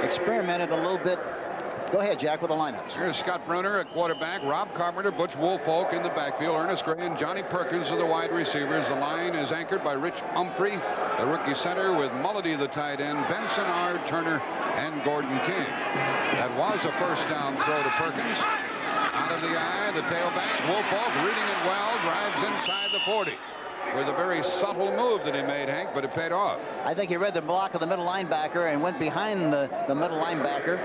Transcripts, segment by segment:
experimented a little bit. Go ahead, Jack, with the lineups. Here's Scott Brunner at quarterback, Rob Carpenter, Butch Woolfolk in the backfield, Ernest Gray and Johnny Perkins are the wide receivers. The line is anchored by Rich Humphrey, the rookie center, with Mulledy, the tight end, Benson, R. Turner, and Gordon King. That was a first down throw to Perkins. Out of the eye, the tailback, Woolfolk reading it well, drives inside the 40. With a very subtle move that he made, Hank, but it paid off. I think he read the block of the middle linebacker and went behind the middle linebacker.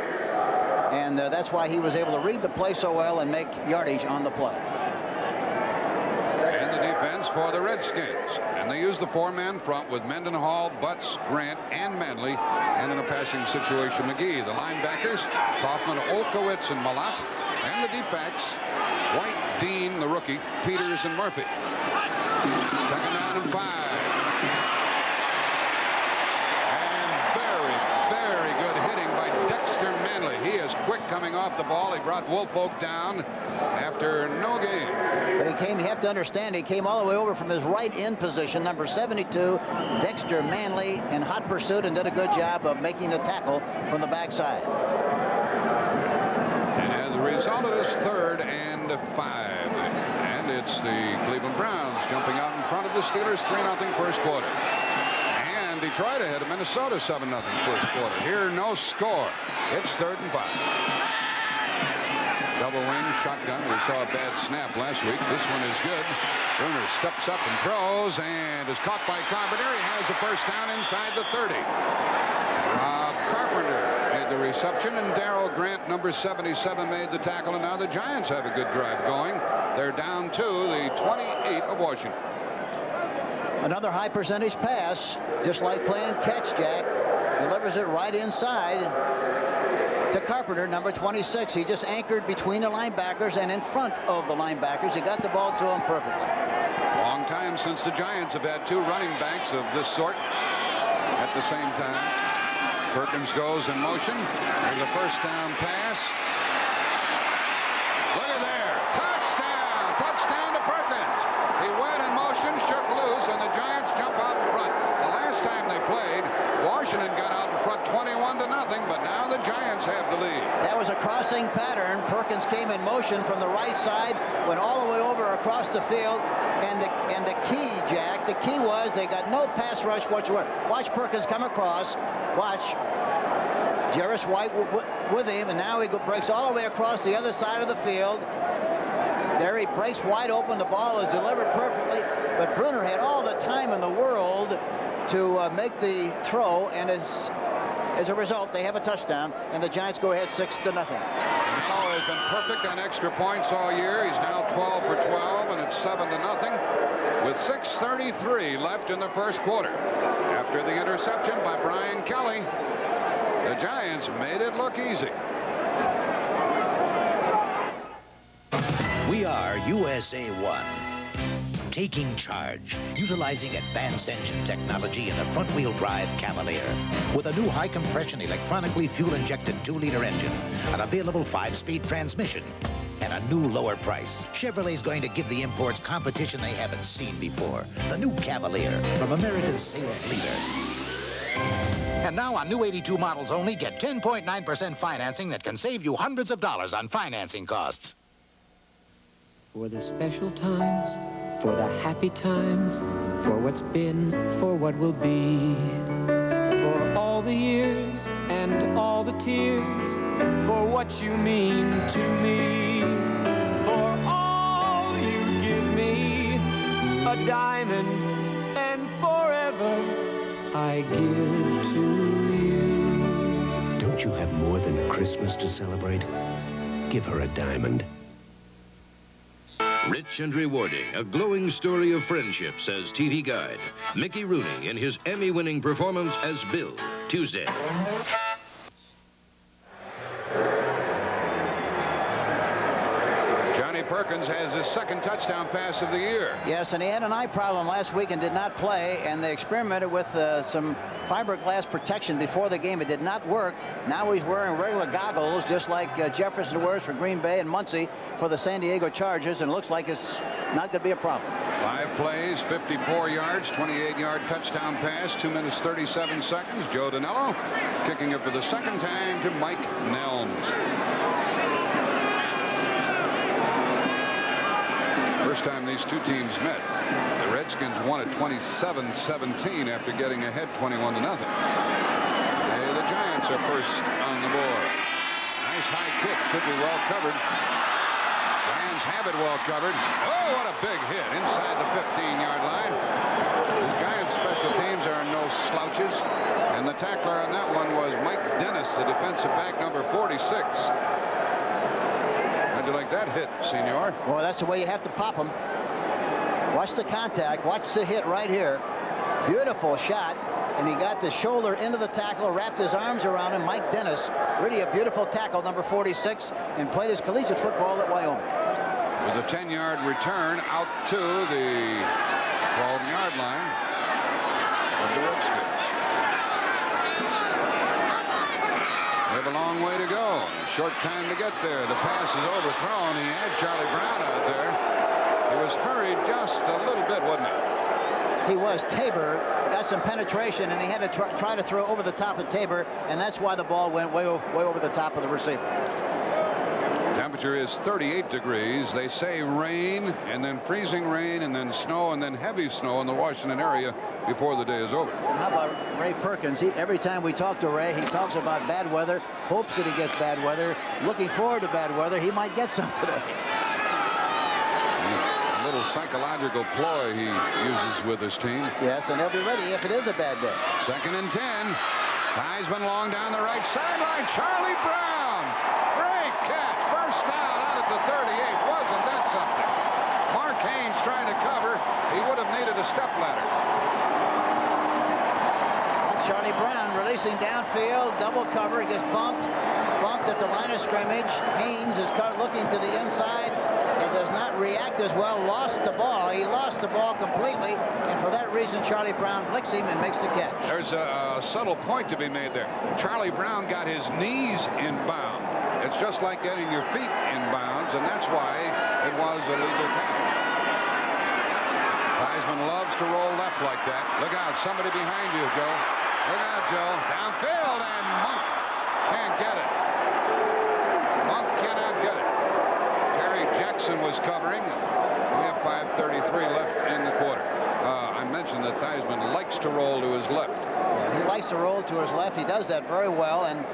And that's why he was able to read the play so well and make yardage on the play. And the defense for the Redskins. And they use the four-man front with Mendenhall, Butts, Grant, and Manley. And in a passing situation, McGee. The linebackers, Kaufman, Olkowitz, and Malat. And the deep backs, White, Dean, the rookie, Peters, and Murphy. Second down and 5. And very, very good hitting by Dexter Manley. He is quick coming off the ball. He brought Woolfolk down after no gain. But you have to understand, he came all the way over from his right end position, number 72, Dexter Manley, in hot pursuit, and did a good job of making the tackle from the backside. And as a result, it is 3rd and 5. And it's the Cleveland Browns jumping out in front of the Steelers, 3-0 first quarter. And Detroit ahead of Minnesota, 7-0 first quarter. Here, no score. It's 3rd and 5. Double wing shotgun. We saw a bad snap last week. This one is good. Brunner steps up and throws and is caught by Carpenter. He has a first down inside the 30. Rob Carpenter made the reception, and Darrell Grant, number 77, made the tackle. And now the Giants have a good drive going. They're down to the 28 of Washington. Another high percentage pass, just like playing catch, Jack. Delivers it right inside to Carpenter, number 26. He just anchored between the linebackers and in front of the linebackers. He got the ball to him perfectly. Long time since the Giants have had two running backs of this sort at the same time. Perkins goes in motion. There's a first down pass. Look at there. Touchdown. Touchdown to Perkins. He went in motion, shook loose, and the Giants jump out in front. The last time they played, Washington got out in front 21-0, but now the Giants have the lead. That was a crossing pattern. Perkins came in motion from the right side, went all the way over across the field, and the key, Jack, the key was they got no pass rush whatsoever. Watch Perkins come across. Watch. Jarris White with him, and now he breaks all the way across the other side of the field. There he breaks wide open. The ball is delivered perfectly, but Brunner had all the time in the world to make the throw, and as a result, they have a touchdown, and the Giants go ahead 6-0. Powell has been perfect on extra points all year. He's now 12 for 12, and it's 7-0 with 6:33 left in the first quarter. After the interception by Brian Kelly, the Giants made it look easy. We are USA 1. Taking charge, utilizing advanced engine technology in the front-wheel drive Cavalier. With a new high-compression, electronically fuel-injected 2-liter engine, an available 5-speed transmission, and a new lower price. Chevrolet's going to give the imports competition they haven't seen before. The new Cavalier from America's sales leader. And now on new 82 models only, get 10.9% financing that can save you hundreds of dollars on financing costs. For the special times, for the happy times, for what's been, for what will be, for all the years and all the tears, for what you mean to me, for all you give me, a diamond, and forever I give to you. Don't you have more than Christmas to celebrate? Give her a diamond. Rich and rewarding, a glowing story of friendship, says TV Guide. Mickey Rooney in his Emmy-winning performance as Bill, Tuesday. Johnny Perkins has his second touchdown pass of the year. Yes, and he had an eye problem last week and did not play, and they experimented with some fiberglass protection before the game. It did not work. Now he's wearing regular goggles, just like Jefferson wears for Green Bay and Muncie for the San Diego Chargers, and looks like it's not going to be a problem. 5 plays, 54 yards, 28-yard touchdown pass, 2 minutes, 37 seconds. Joe Danello Kicking it for the second time to Mike Nelms. First time these two teams met. The Redskins won at 27-17 after getting ahead 21-0. The Giants are first on the board. Nice high kick. Should be well covered. Giants have it well covered. Oh, what a big hit inside the 15-yard line. The Giants' special teams are no slouches. And the tackler on that one was Mike Dennis, the defensive back, number 46. How'd you like that hit, Senor? Well, that's the way you have to pop them. Watch the contact. Watch the hit right here. Beautiful shot. And he got the shoulder into the tackle, wrapped his arms around him. Mike Dennis, really a beautiful tackle, number 46, and played his collegiate football at Wyoming. With a 10-yard return out to the 12-yard line of the Redskins. They have a long way to go. A short time to get there. The pass is overthrown. He had Charlie Brown out there. He was hurried just a little bit, wasn't he? He was. Tabor got some penetration, and he had to try to throw over the top of Tabor, and that's why the ball went way over the top of the receiver. Temperature is 38 degrees. They say rain, and then freezing rain, and then snow, and then heavy snow in the Washington area before the day is over. How about Ray Perkins? Every time we talk to Ray, he talks about bad weather, hopes that he gets bad weather, looking forward to bad weather. He might get some today. A little psychological ploy he uses with his team. Yes, and he'll be ready if it is a bad day. 2nd and 10. Heisman long down the right sideline. Charlie Brown. Great catch. First down out at the 38. Wasn't that something? Mark Haynes trying to cover. He would have needed a stepladder. Charlie Brown releasing downfield, double cover. He gets bumped at the line of scrimmage. Haynes is looking to the inside and does not react as well. Lost the ball. He lost the ball completely, and for that reason, Charlie Brown flicks him and makes the catch. There's a subtle point to be made there. Charlie Brown got his knees inbound. It's just like getting your feet inbounds, and that's why it was a legal catch. Heisman loves to roll left like that. Look out, somebody behind you, Joe. Look out, Joe. Downfield, and Monk can't get it. Monk cannot get it. Terry Jackson was covering. We have 5:33 left in the quarter. I mentioned that Heisman likes to roll to his left. Yeah, he likes to roll to his left. He does that very well, and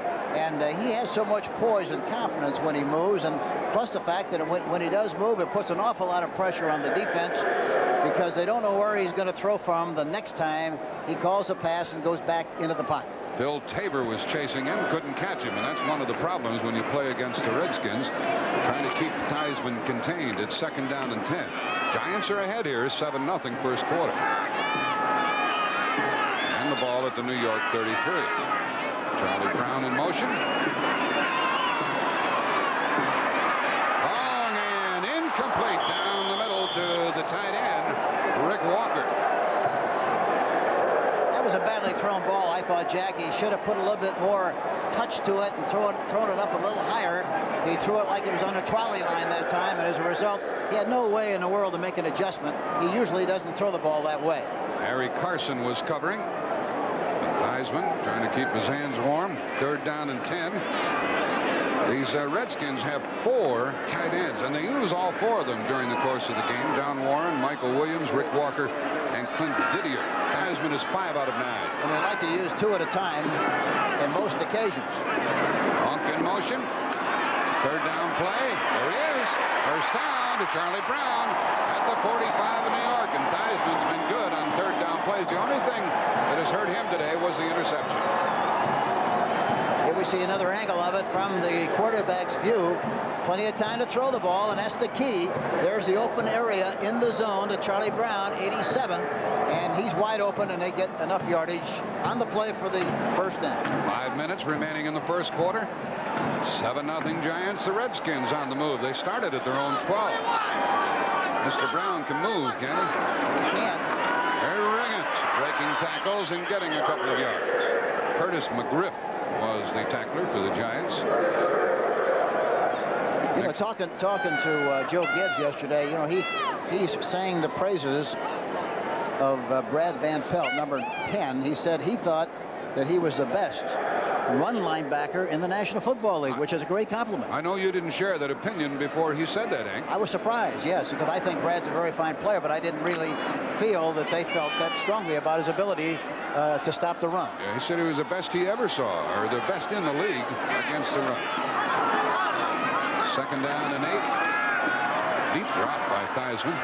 he has so much poise and confidence when he moves, and plus the fact that when he does move, it puts an awful lot of pressure on the defense because they don't know where he's going to throw from the next time he calls a pass and goes back into the pocket. Phil Tabor was chasing him, couldn't catch him, and that's one of the problems when you play against the Redskins, trying to keep Heisman contained. It's 2nd down and 10. Giants are ahead here, 7-0 first quarter. And the ball at the New York 33. Charlie Brown in motion. Long and incomplete down the middle to the tight end, Rick Walker. That was a badly thrown ball, I thought, Jack. He should have put a little bit more touch to it and thrown it up a little higher. He threw it like it was on a trolley line that time, and as a result, he had no way in the world to make an adjustment. He usually doesn't throw the ball that way. Harry Carson was covering. Heisman trying to keep his hands warm. 3rd down and 10. These Redskins have 4 tight ends, and they use all 4 of them during the course of the game. Don Warren, Michael Williams, Rick Walker, and Clint Didier. Heisman is 5 out of 9. And they like to use 2 at a time in most occasions. Monk in motion. 3rd down play. There he is. First down to Charlie Brown at the 45 of New York. And Heisman's been good on 3rd down plays. The only thing that has hurt him today was the interception. Here we see another angle of it from the quarterback's view. Plenty of time to throw the ball, and that's the key. There's the open area in the zone to Charlie Brown, 87, and he's wide open, and they get enough yardage on the play for the first down. 5 minutes remaining in the first quarter. 7-0 Giants. The Redskins on the move. They started at their own 12. Mr. Brown can move, can he? He can. Harry Riggins breaking tackles and getting a couple of yards. Curtis McGriff was the tackler for the Giants. You know, talking to Joe Gibbs yesterday, you know, he's saying the praises of Brad Van Pelt, number 10. He said he thought that he was the best run linebacker in the National Football League, which is a great compliment. I know you didn't share that opinion before he said that, Hank. I was surprised, yes, because I think Brad's a very fine player, but I didn't really feel that they felt that strongly about his ability to stop the run. Yeah, he said he was the best he ever saw, or the best in the league against the run. 2nd down and 8. Deep drop by Theismann.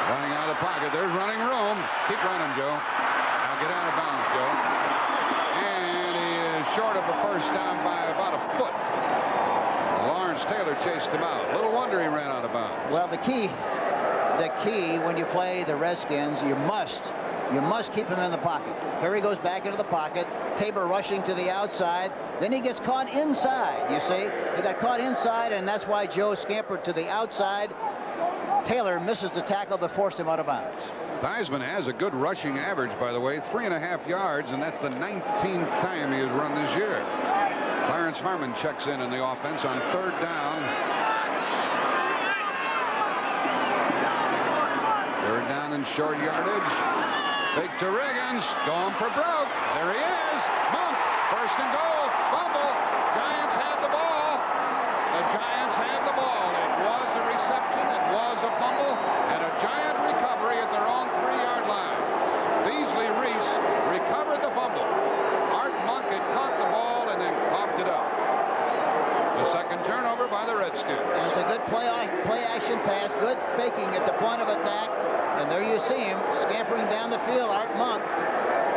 Running out of the pocket. There's running room. Keep running, Joe. Now get out of bounds, Joe. And he is short of a first down by about a foot. Lawrence Taylor chased him out. Little wonder he ran out of bounds. Well, the key when you play the Redskins, you must keep him in the pocket. Here he goes back into the pocket. Tabor rushing to the outside. Then he gets caught inside, you see. He got caught inside, and that's why Joe scampered to the outside. Taylor misses the tackle but forced him out of bounds. Theismann has a good rushing average, by the way, 3.5 yards, and that's the 19th time he has run this year. Clarence Harmon checks in the offense on 3rd down. 3rd down and short yardage. Fake to Riggins, going for broke. There he is. Monk, 1st and goal. Fumble. Giants have the ball. The Giants have the ball. It was a reception. It was a fumble. And a Giant recovery at their own 3-yard line. Beasley Reese recovered the fumble. Art Monk had caught the ball and then coughed it up. The 2nd turnover by the Redskins. And it's a good play action pass. Good faking at the point of attack. And there you see him scampering down the field, Art Monk.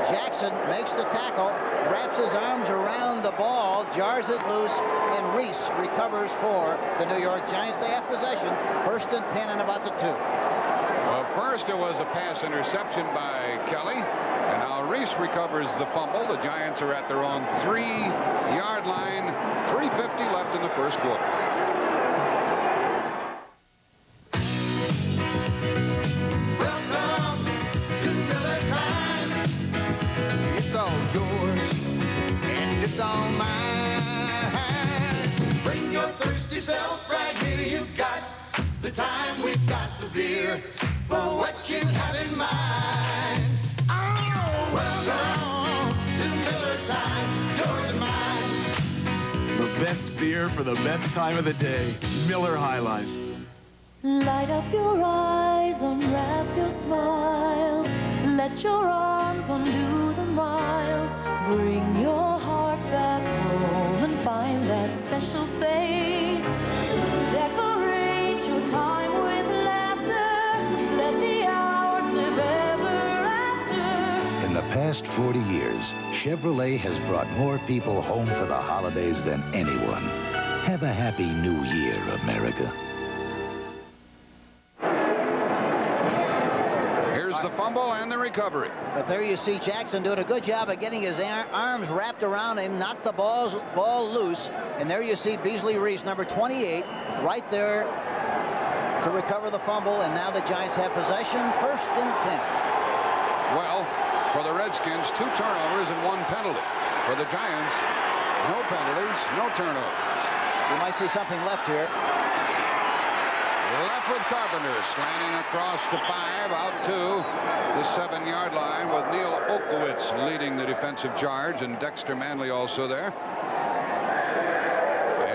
Jackson makes the tackle, wraps his arms around the ball, jars it loose, and Reese recovers for the New York Giants. They have possession, 1st and 10 and about the 2. Well, first it was a pass interception by Kelly, and now Reese recovers the fumble. The Giants are at their own 3-yard line. 3:50 left in the first quarter. It's all mine. Bring your thirsty self right here. You've got the time, we've got the beer for what you have in mind. Oh, welcome to Miller time. Yours and mine. The best beer for the best time of the day. Miller High Life. Light up your eyes, unwrap your smiles. Let your arms undo the miles. Bring your heart back home and find that special face. Decorate your time with laughter. Let the hours live ever after. In the past 40 years, Chevrolet has brought more people home for the holidays than anyone. Have a happy new year, America. The fumble and the recovery. But there you see Jackson doing a good job of getting his arms wrapped around him, knocked the ball loose, and there you see Beasley Reese, number 28, right there to recover the fumble, and now the Giants have possession, 1st and 10. Well, for the Redskins, 2 turnovers and 1 penalty. For the Giants, no penalties, no turnovers. We might see something left here. Left with Carpenter, slanting across the 5, out to the 7-yard line with Neil Okowitz leading the defensive charge, and Dexter Manley also there.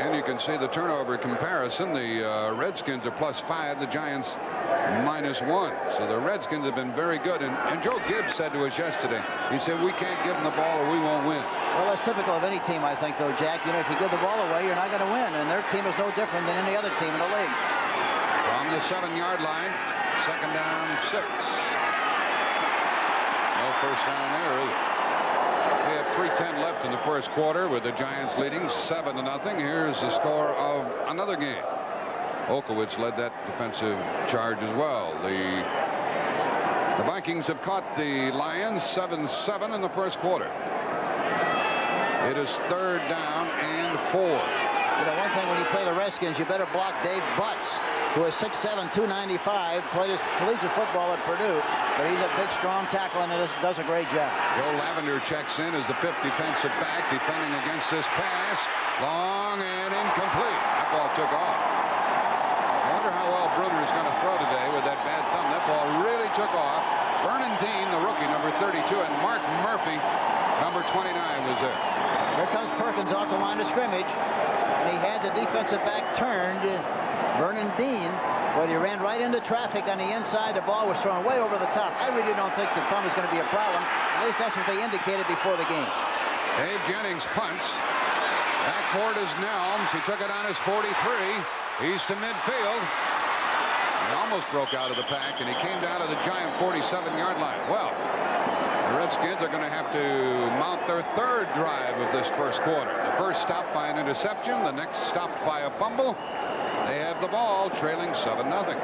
And you can see the turnover comparison. The Redskins are +5, the Giants -1. So the Redskins have been very good. And Joe Gibbs said to us yesterday, he said, we can't give them the ball or we won't win. Well, that's typical of any team, I think, though, Jack. You know, if you give the ball away, you're not going to win. And their team is no different than any other team in the league. From the 7-yard line, 2nd down, 6. No first down there, is it? We have 3:10 left in the first quarter with the Giants leading 7-0. Here's the score of another game. Okowitz led that defensive charge as well. The Vikings have caught the Lions 7-7 in the first quarter. It is 3rd down and 4. You know, one thing when you play the Redskins, you better block Dave Butts, who is 6'7", 295, played his collegiate football at Purdue, but he's a big, strong tackle and does a great job. Joe Lavender checks in as the 5th defensive back, defending against this pass. Long and incomplete. That ball took off. I wonder how well Bruner is going to throw today with that bad thumb. That ball really took off. Vernon Dean, the rookie, number 32, and Mark Murphy, number 29, was there. Here comes Perkins off the line of scrimmage. And he had the defensive back turned, Vernon Dean, but he ran right into traffic on the inside. The ball was thrown way over the top. I really don't think the thumb is going to be a problem. At least that's what they indicated before the game. Dave Jennings punts. Back forward is Nelms. He took it on his 43. He's to midfield. He almost broke out of the pack, and he came down to the Giant 47-yard line. Well, the Redskins are going to have to mount their third drive of this first quarter. The first stopped by an interception. The next stopped by a fumble. They have the ball, trailing 7-0.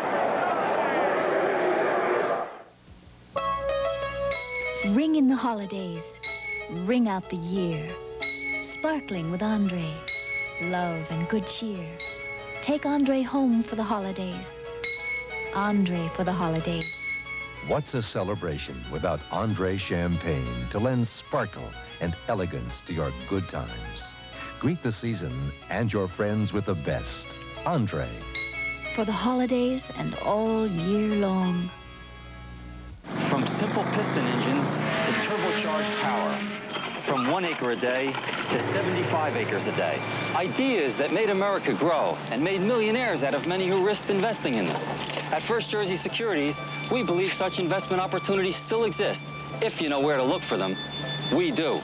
Ring in the holidays. Ring out the year. Sparkling with Andre. Love and good cheer. Take Andre home for the holidays. Andre for the holidays. What's a celebration without Andre champagne to lend sparkle and elegance to your good times? Greet the season and your friends with the best. Andre. For the holidays and all year long. From simple piston engines to turbocharged power. From 1 acre a day to 75 acres a day. Ideas that made America grow and made millionaires out of many who risked investing in them. At First Jersey Securities, we believe such investment opportunities still exist, if you know where to look for them. We do.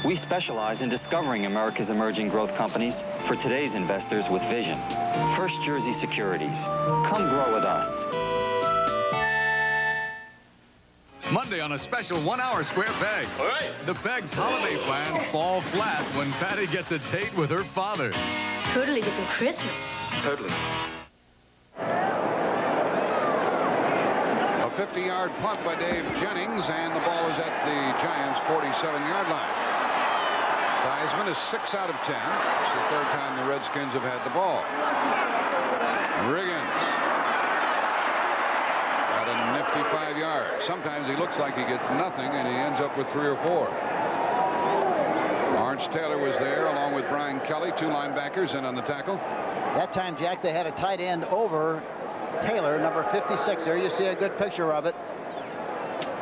We specialize in discovering America's emerging growth companies for today's investors with vision. First Jersey Securities. Come grow with us. Monday on a special 1-hour square peg. All right. The Peg's holiday plans fall flat when Patty gets a date with her father. Totally different Christmas. Totally. A 50-yard punt by Dave Jennings, and the ball is at the Giants' 47-yard line. Theismann is 6 out of 10. It's the third time the Redskins have had the ball. Riggins got a nifty 5 yards. Sometimes he looks like he gets nothing, and he ends up with 3 or 4. Lawrence Taylor was there along with Brian Kelly, 2 linebackers in on the tackle. That time, Jack, they had a tight end over Taylor, number 56. There you see a good picture of it.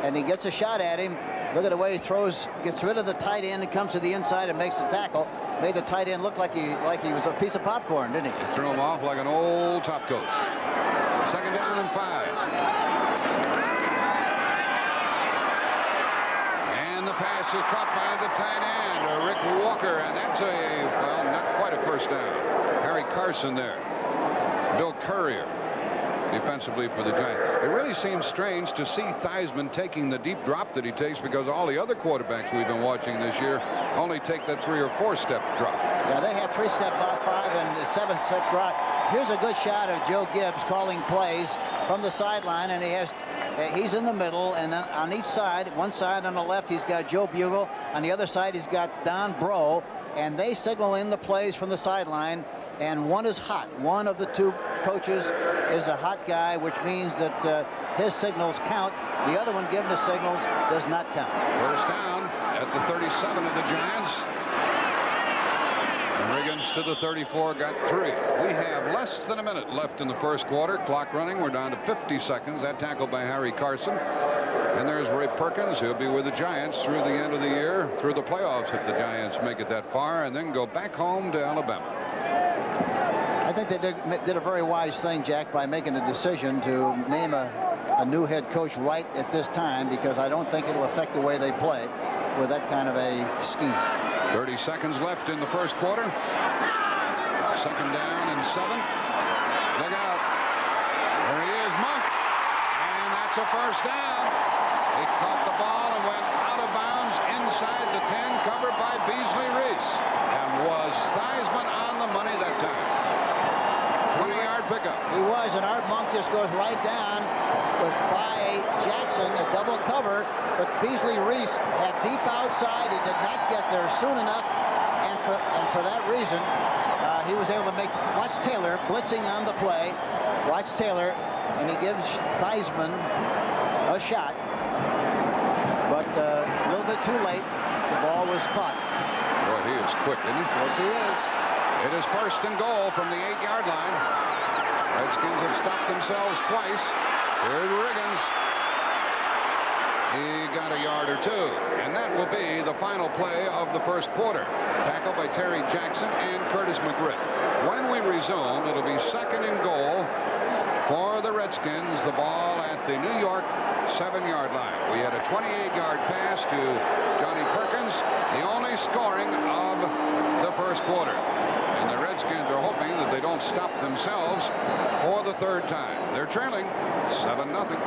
And he gets a shot at him. Look at the way he throws, gets rid of the tight end and comes to the inside and makes the tackle. Made the tight end look like he was a piece of popcorn, didn't he? He threw him off like an old top coat. 2nd down and 5. And the pass is caught by the tight end, Rick Walker, and that's well, not quite a first down. Harry Carson there. Bill Courier defensively for the Giants. It really seems strange to see Theismann taking the deep drop that he takes, because all the other quarterbacks we've been watching this year only take that 3 or 4 step drop. Yeah, they have 3-step, about 5, and 7-step drop. Here's a good shot of Joe Gibbs calling plays from the sideline, and he's in the middle, and then on each side, one side on the left, he's got Joe Bugle. On the other side, he's got Don Bro, and they signal in the plays from the sideline, and one is hot. One of the 2 coaches is a hot guy, which means that his signals count. The other one giving the signals does not count. First down at the 37 of the Giants. Riggins to the 34, got 3. We have less than a minute left in the first quarter. Clock running. We're down to 50 seconds. That tackle by Harry Carson. And there's Ray Perkins. He'll be with the Giants through the end of the year, through the playoffs if the Giants make it that far, and then go back home to Alabama. I think they did a very wise thing, Jack, by making a decision to name a new head coach right at this time, because I don't think it'll affect the way they play with that kind of a scheme. 30 seconds left in the first quarter. 2nd down and 7. Look out. There he is, Monk. And that's a first down. He caught the ball and went out of bounds inside the 10, covered by Beasley Reese. And was Theismann on the money that time? 20-yard pickup. He was, and Art Monk just goes right down. Was by Jackson, a double cover, but Beasley Reese had deep outside. He did not get there soon enough, and for that reason, he was able to make. Watch Taylor blitzing on the play. Watch Taylor, and he gives Theismann a shot, but a little bit too late. The ball was caught. Boy, he is quick, isn't he? Yes, he is. It is 1st and goal from the 8-yard line. Redskins have stopped themselves twice. Here's Riggins. He got a yard or two, and that will be the final play of the first quarter. Tackled by Terry Jackson and Curtis McGriff. When we resume, it'll be 2nd and goal for the Redskins. The ball at the New York 7-yard line. We had a 28-yard pass to Johnny Perkins, the only scoring of the first quarter. And the Redskins are hoping that they don't stop themselves for the 3rd time. They're trailing 7-0.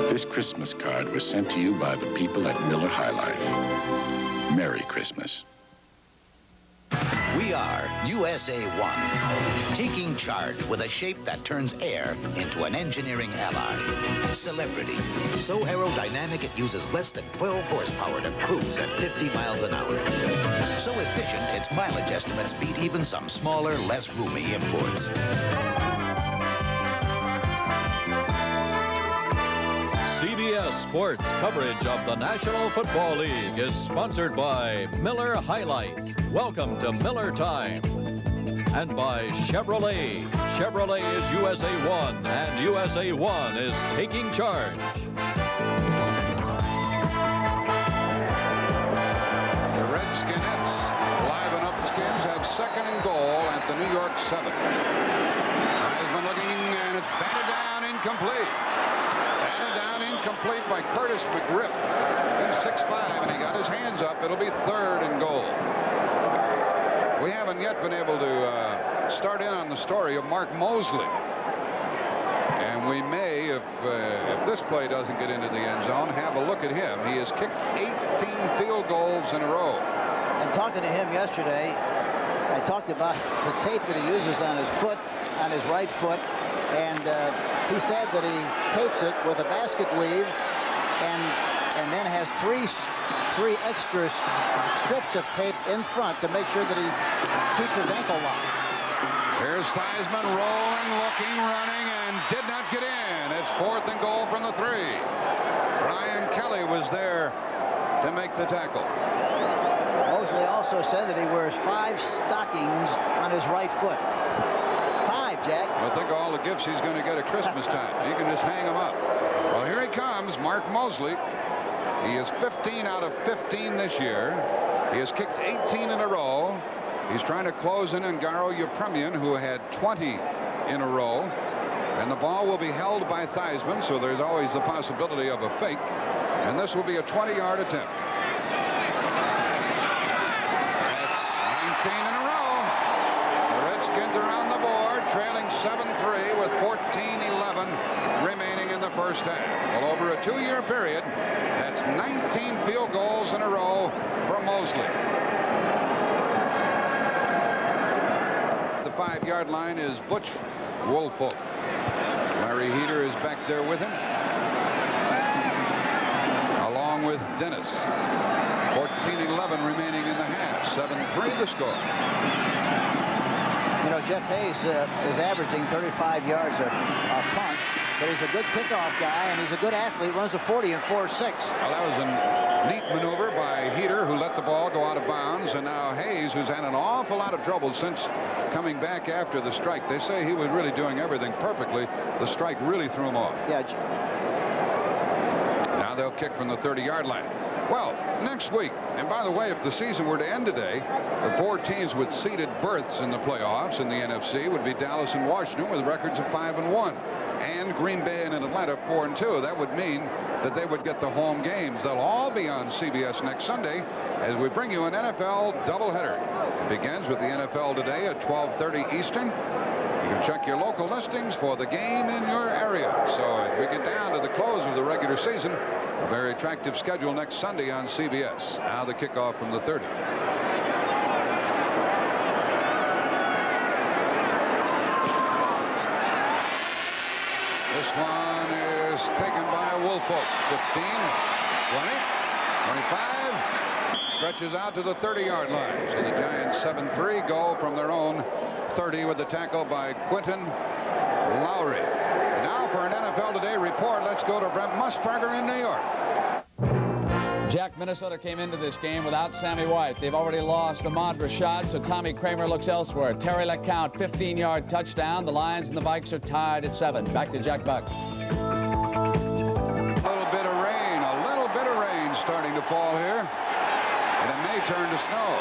This Christmas card was sent to you by the people at Miller High Life. Merry Christmas. We are USA 1, taking charge with a shape that turns air into an engineering ally. Celebrity, so aerodynamic it uses less than 12 horsepower to cruise at 50 miles an hour. So efficient, its mileage estimates beat even some smaller, less roomy imports. CBS Sports coverage of the National Football League is sponsored by Miller High Life. Welcome to Miller Time. And by Chevrolet. Chevrolet is USA 1, and USA 1 is taking charge. The Redskins, liven up the Skins, have 2nd and goal at the New York 7. Heisman looking, and it's batted down, incomplete. Incomplete by Curtis McGriff. He's 6'5", and he got his hands up. It'll be 3rd and goal. We haven't yet been able to start in on the story of Mark Mosley. And we may, if this play doesn't get into the end zone, have a look at him. He has kicked 18 field goals in a row. And talking to him yesterday, I talked about the tape that he uses on his foot, on his right foot, and he said that he tapes it with a basket weave and then has three extra strips of tape in front to make sure that he keeps his ankle locked. Here's Theismann rolling, looking, running, and did not get in. It's 4th and goal from the 3. Brian Kelly was there to make the tackle. Mosley also said that he wears 5 stockings on his right foot. 5, Jack. Well, think of all the gifts he's going to get at Christmas time. He can just hang them up. Well, here he comes, Mark Mosley. He is 15 out of 15 this year. He has kicked 18 in a row. He's trying to close in on Garo Yepremian, who had 20 in a row. And the ball will be held by Theismann, so there's always the possibility of a fake. And this will be a 20-yard attempt. That's 19 in a row. The Redskins are on the board, trailing 7-3 with 14-11 remaining in the first half. Well, over a 2-year period, that's 19 field goals in a row for Mosley. The 5-yard line is Butch Woolfolk. Larry Heater is back there with him, along with Dennis. 14-11 remaining in the half. 7-3 the score. You know, Jeff Hayes is averaging 35 yards a punt, but he's a good kickoff guy, and he's a good athlete. Runs a 40 and 4.6. Well, that was a neat maneuver by Heater, who let the ball go out of bounds, and now Hayes, who's had an awful lot of trouble since coming back after the strike. They say he was really doing everything perfectly. The strike really threw him off. Yeah. Now they'll kick from the 30-yard line. Well, next week, and by the way, if the season were to end today, the 4 teams with seeded berths in the playoffs in the NFC would be Dallas and Washington with records of 5-1. and Green Bay and Atlanta 4-2. That would mean that they would get the home games. They'll all be on CBS next Sunday as we bring you an NFL doubleheader. It begins with the NFL today at 12:30 Eastern. You can check your local listings for the game in your area. So as we get down to the close of the regular season, a very attractive schedule next Sunday on CBS. Now the kickoff from the 30. This one is taken by Woolfolk. 15, 20, 25. Stretches out to the 30-yard line. So the Giants 7-3 go from their own 30 with the tackle by Quentin Lowry. And now for an NFL Today report, let's go to Brent Musburger in New York. Jack, Minnesota came into this game without Sammy White. They've already lost Ahmad Rashad, so Tommy Kramer looks elsewhere. Terry LeCount, 15-yard touchdown. The Lions and the Vikes are tied at 7. Back to Jack Buck. A little bit of rain starting to fall here. And it may turn to snow.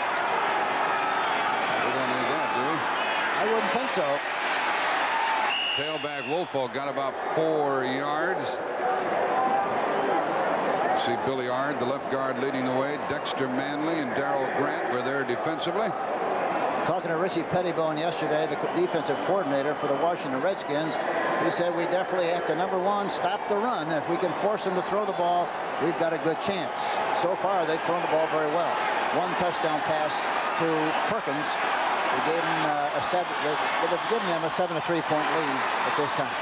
We don't need that, do we? I wouldn't think so. Tailback Woolfolk got about 4 yards. See Billy Ard, the left guard, leading the way. Dexter Manley and Darrell Grant were there defensively. Talking to Richie Pettibone yesterday, the defensive coordinator for the Washington Redskins, he said we definitely have to, number one, stop the run. If we can force them to throw the ball, we've got a good chance. So far, they've thrown the ball very well. 1 touchdown pass to Perkins. They gave him they've given him a 7-3-point lead at this time.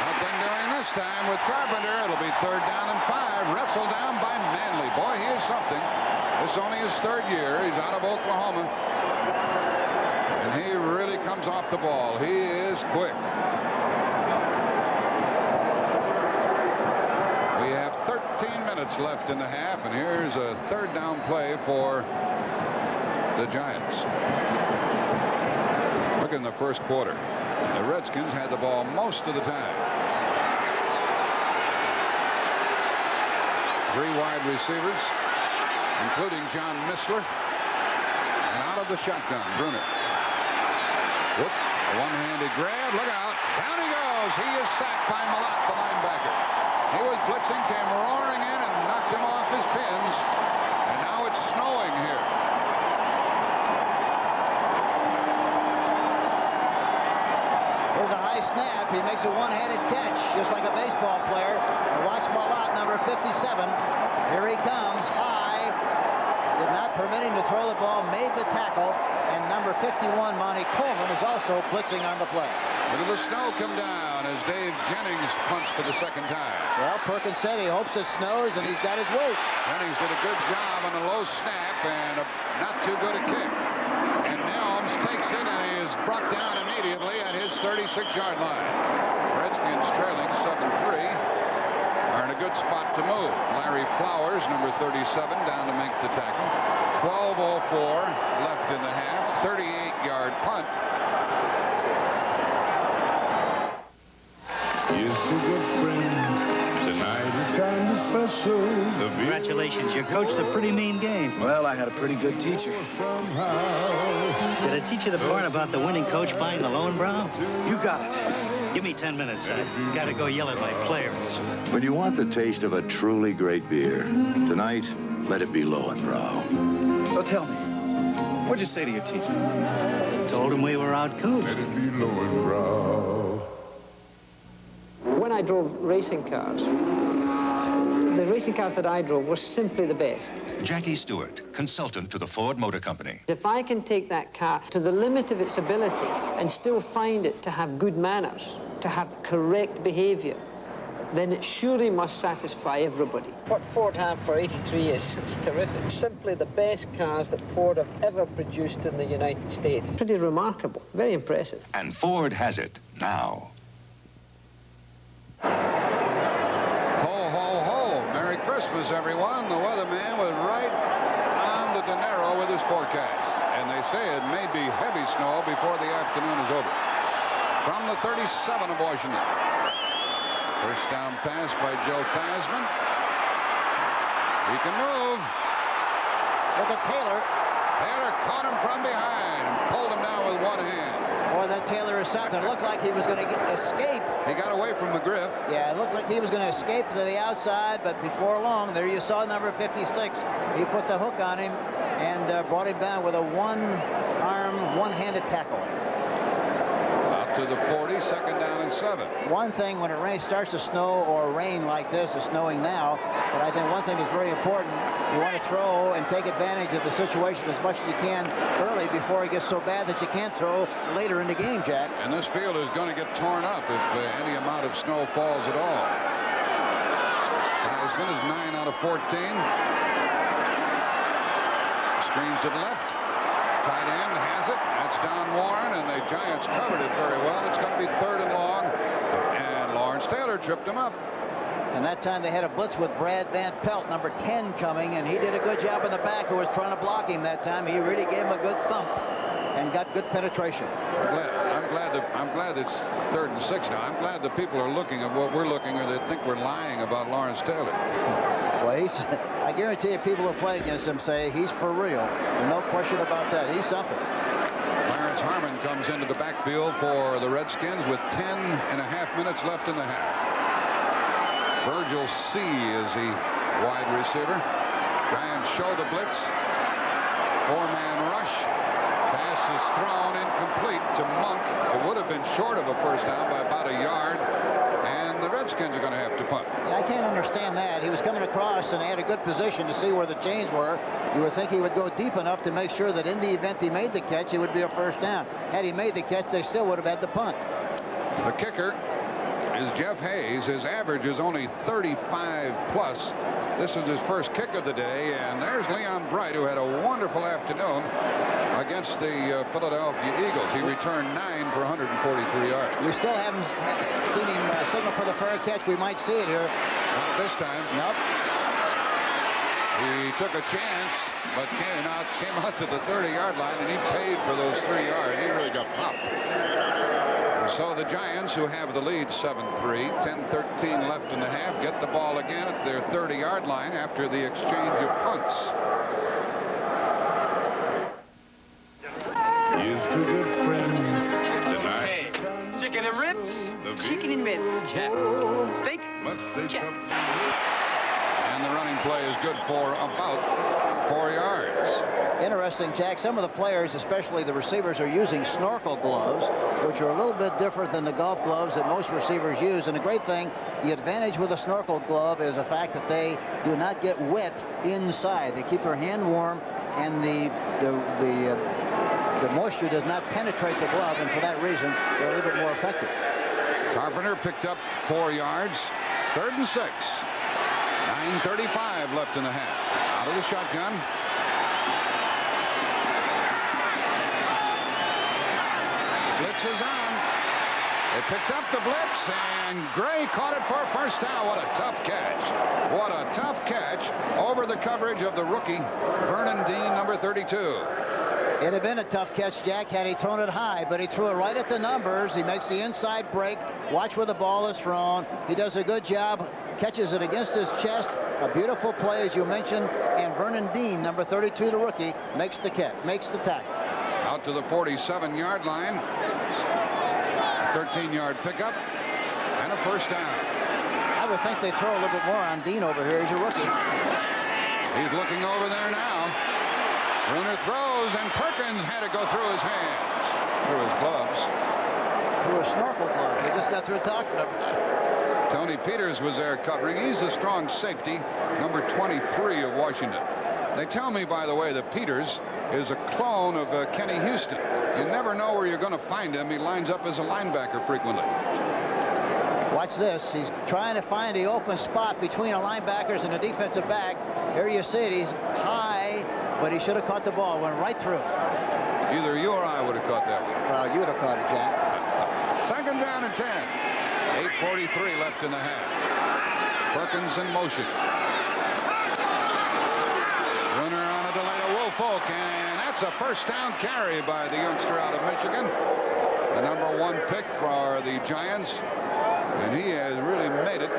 Nothing doing this time with Carpenter. It'll be 3rd down and 5. Wrestled down by Manley. Boy, he is something. This is only his 3rd year. He's out of Oklahoma. And he really comes off the ball. He is quick. We have 13 minutes left in the half, and here's a 3rd down play for the Giants. Look in the first quarter. The Redskins had the ball most of the time. 3 wide receivers, including John Missler. And out of the shotgun, Bruner. Whoop, a one-handed grab. Look out. Down he goes. He is sacked by Malott, the linebacker. He was blitzing, came roaring in and knocked him off his pins. And now it's snowing here. Here's a high snap. He makes a one-handed catch, just like a baseball player. And watch Malott, number 57. Here he comes, high. Did not permit him to throw the ball, made the tackle. And number 51, Monty Coleman, is also blitzing on the play. Look at the snow come down as Dave Jennings punts for the 2nd time. Well, Perkins said he hopes it snows, and he's got his wish. Jennings did a good job on a low snap and not too good a kick. And Nelms takes it, and he is brought down immediately at his 36-yard line. Redskins trailing 7-3 are in a good spot to move. Larry Flowers, number 37, down to make the tackle. 12:04 left in the half. 38-yard punt. Here's to good friends. Tonight is kind of special. Congratulations, you coached a pretty mean game. Well, I had a pretty good teacher. Did I teach you the part about the winning coach buying the Lowenbrow? You got it. Give me 10 minutes. I gotta go yell at my players. When you want the taste of a truly great beer, tonight, let it be Lowenbrow. So tell me, what'd you say to your teacher? Told him we were out-coached. Let it be Lowenbrow. When I drove racing cars, the racing cars that I drove were simply the best. Jackie Stewart, consultant to the Ford Motor Company. If I can take that car to the limit of its ability and still find it to have good manners, to have correct behavior, then it surely must satisfy everybody. What Ford have for 83 is terrific. Simply the best cars that Ford have ever produced in the United States. Pretty remarkable, very impressive. And Ford has it now. Christmas, everyone. The weatherman was right on the dinero with his forecast. And they say it may be heavy snow before the afternoon is over. From the 37 of Washington. First down pass by Joe Theismann. He can move. Look at Taylor. Taylor caught him from behind and pulled him down with one hand. Boy, that Taylor is something. It looked like he was going to escape. He got away from McGriff. Yeah, it looked like he was going to escape to the outside, but before long, there you saw number 56. He put the hook on him and brought him down with a one-arm, one-handed tackle. Out to the 40, second down and 7. One thing when it starts to snow or rain like this, it's snowing now, but I think one thing that's very important, you want to throw and take advantage of the situation as much as you can early before it gets so bad that you can't throw later in the game, Jack. And this field is going to get torn up if any amount of snow falls at all. Heisman is 9 out of 14. Screens it left. Tight end has it. That's down Warren, and the Giants covered it very well. It's going to be 3rd and long, and Lawrence Taylor tripped him up. And that time they had a blitz with Brad Van Pelt, number 10, coming, and he did a good job in the back who was trying to block him that time. He really gave him a good thump and got good penetration. I'm glad it's 3rd and 6 now. I'm glad the people are looking at what we're looking, or they think we're lying about Lawrence Taylor. Well, I guarantee you people who play against him say he's for real. No question about that. He's something. Clarence Harmon comes into the backfield for the Redskins with 10.5 minutes left in the half. Virgil C. is the wide receiver. Giants show the blitz. 4-man rush. Pass is thrown incomplete to Monk. It would have been short of a first down by about a yard. And the Redskins are going to have to punt. Yeah, I can't understand that. He was coming across and they had a good position to see where the chains were. You would think he would go deep enough to make sure that in the event he made the catch, it would be a first down. Had he made the catch, they still would have had the punt. The kicker is Jeff Hayes. His average is only 35 plus. This is his first kick of the day, and there's Leon Bright, who had a wonderful afternoon against the Philadelphia Eagles. He returned 9 for 143 yards. We still haven't seen him signal for the fair catch. We might see it here. Not this time. Nope. He took a chance, but came out to the 30-yard line, and he paid for those 3 yards. He really got popped. So the Giants, who have the lead 7-3, 10-13 left in the half, get the ball again at their 30-yard line after the exchange of punts. Here's to good friends. Tonight. Okay. Chicken and ribs? Chicken and ribs. Check. Steak? Must say check. something. And the running play is good for about 4 yards. Interesting, Jack. Some of the players, especially the receivers, are using snorkel gloves, which are a little bit different than the golf gloves that most receivers use. And the great thing, the advantage with a snorkel glove is the fact that they do not get wet inside. They keep their hand warm, and the moisture does not penetrate the glove, and for that reason, they're a little bit more effective. Carpenter picked up 4 yards. 3rd and 6. 9:35 left in the half. Out of the shotgun. Blitz is on. They picked up the blitz, and Gray caught it for a first down. What a tough catch. What a tough catch over the coverage of the rookie, Vernon Dean, number 32. It had been a tough catch, Jack, had he thrown it high, but he threw it right at the numbers. He makes the inside break. Watch where the ball is thrown. He does a good job, catches it against his chest. A beautiful play, as you mentioned, and Vernon Dean, number 32, the rookie, makes the catch, makes the tackle. Out to the 47-yard line. 13-yard pickup and a first down. I would think they throw a little bit more on Dean over here as a rookie. He's looking over there now. Bruner throws, and Perkins had to go through his hands, through his gloves. Through a snorkel glove. We just got through talking about it. Tony Peters was there covering. He's a strong safety, number 23 of Washington. They tell me, by the way, that Peters is a clone of Kenny Houston. You never know where you're going to find him. He lines up as a linebacker frequently. Watch this. He's trying to find the open spot between the linebackers and the defensive back. Here you see it. He's high, but he should have caught the ball. Went right through. Either you or I would have caught that one. Well, you would have caught it, Jack. Second down and 10. 8:43 left in the half. Perkins in motion. Runner on a delay to Woolfolk, and that's a first down carry by the youngster out of Michigan. The number 1 pick for the Giants, and he has really made it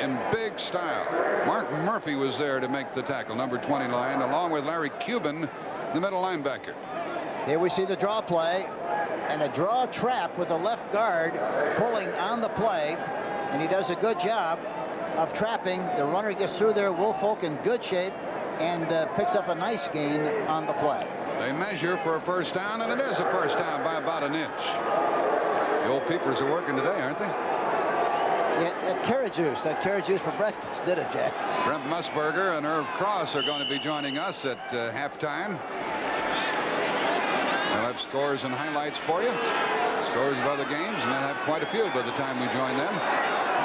in big style. Mark Murphy was there to make the tackle, number 20 line, along with Larry Cuban, the middle linebacker. Here we see the draw play and a draw trap with the left guard pulling on the play, and he does a good job of trapping. The runner gets through there. Woolfolk in good shape and picks up a nice gain on the play. They measure for a first down, and it is a first down by about an inch. The old peepers are working today, aren't they? Yeah, that carrot juice for breakfast, did it, Jack? Brent Musburger and Irv Cross are going to be joining us at halftime. They'll have scores and highlights for you, scores of other games, and they'll have quite a few by the time we join them.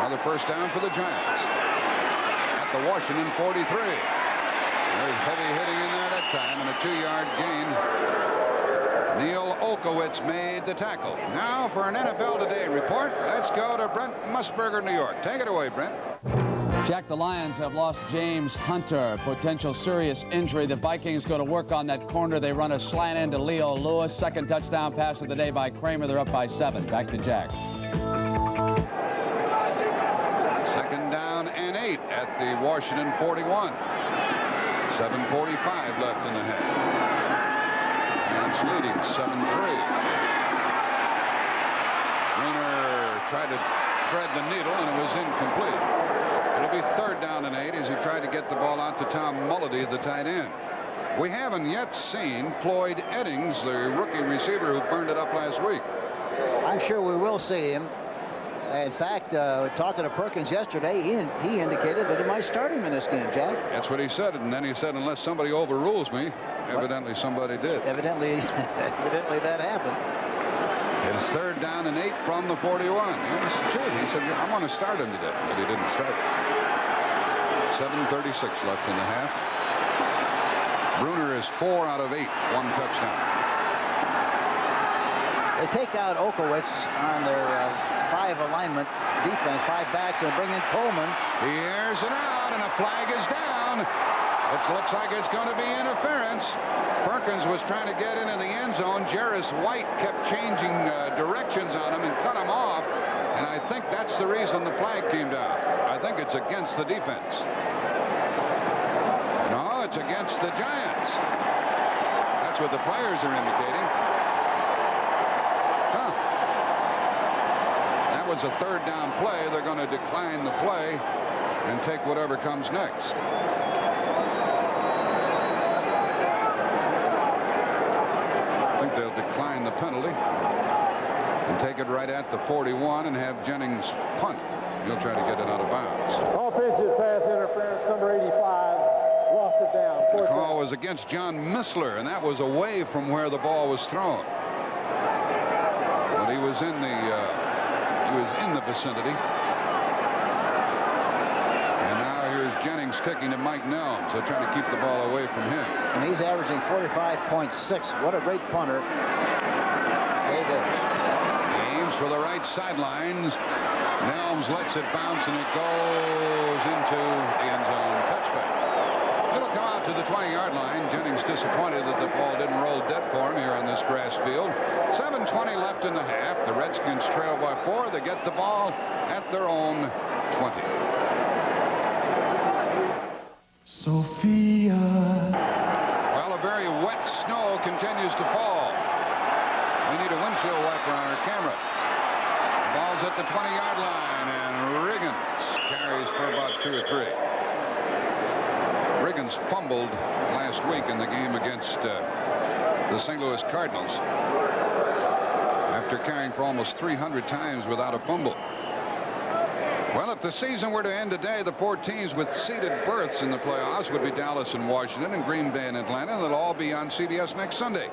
Another first down for the Giants at the Washington 43. There's heavy hitting in there that time, and a 2-yard gain. Neil Olkowitz made the tackle. Now for an NFL Today report, let's go to Brent Musburger, New York. Take it away, Brent. Jack, the Lions have lost James Hunter, potential serious injury. The Vikings go to work on that corner. They run a slant into Leo Lewis. Second touchdown pass of the day by Kramer. They're up by 7. Back to Jack. Second down and 8 at the Washington 41. 7:45 left in the half. It's leading 7-3. Bruner tried to thread the needle, and it was incomplete. It'll be third down and 8 as he tried to get the ball out to Tom Mulledy, the tight end. We haven't yet seen Floyd Eddings, the rookie receiver who burned it up last week. I'm sure we will see him. In fact, talking to Perkins yesterday, he indicated that he might start him in this game, Jack. That's what he said, and then he said, unless somebody overrules me. Evidently somebody did. Evidently that happened. It's third down and 8 from the 41. Yes, true. He said, I want to start him today, but he didn't start. 7:36 left in the half. Bruner is 4 out of 8, 1 touchdown. They take out Olkowitz on their 5 alignment defense, 5 backs, and bring in Coleman. He airs it out, and a flag is down. It looks like it's going to be interference. Perkins was trying to get into the end zone. Jarris White kept changing directions on him and cut him off. And I think that's the reason the flag came down. I think it's against the defense. No, it's against the Giants. That's what the players are indicating. Huh. That was a third down play. They're going to decline the play and take whatever comes next. They'll decline the penalty and take it right at the 41 and have Jennings punt. He'll try to get it out of bounds. Offensive pass interference, number 85, lost it down. The call was against John Missler, and that was away from where the ball was thrown. But he was in the vicinity. And now here's Jennings kicking to Mike Nelms. They're trying to keep the ball away from him. And he's averaging 45.6. What a great punter Dave is. Aims for the right sidelines. Nelms lets it bounce, and it goes into the end zone. Touchback. It'll come out to the 20-yard line. Jennings disappointed that the ball didn't roll dead for him here on this grass field. 7:20 left in the half. The Redskins trail by 4. They get the ball at their own 20. Sophia. Well, a very wet snow continues to fall. We need a windshield wiper on our camera. The ball's at the 20-yard line, and Riggins carries for about 2 or 3. Riggins fumbled last week in the game against the St. Louis Cardinals after carrying for almost 300 times without a fumble. Well, if the season were to end today, the 4 teams with seeded berths in the playoffs would be Dallas and Washington and Green Bay and Atlanta. They'll all be on CBS next Sunday.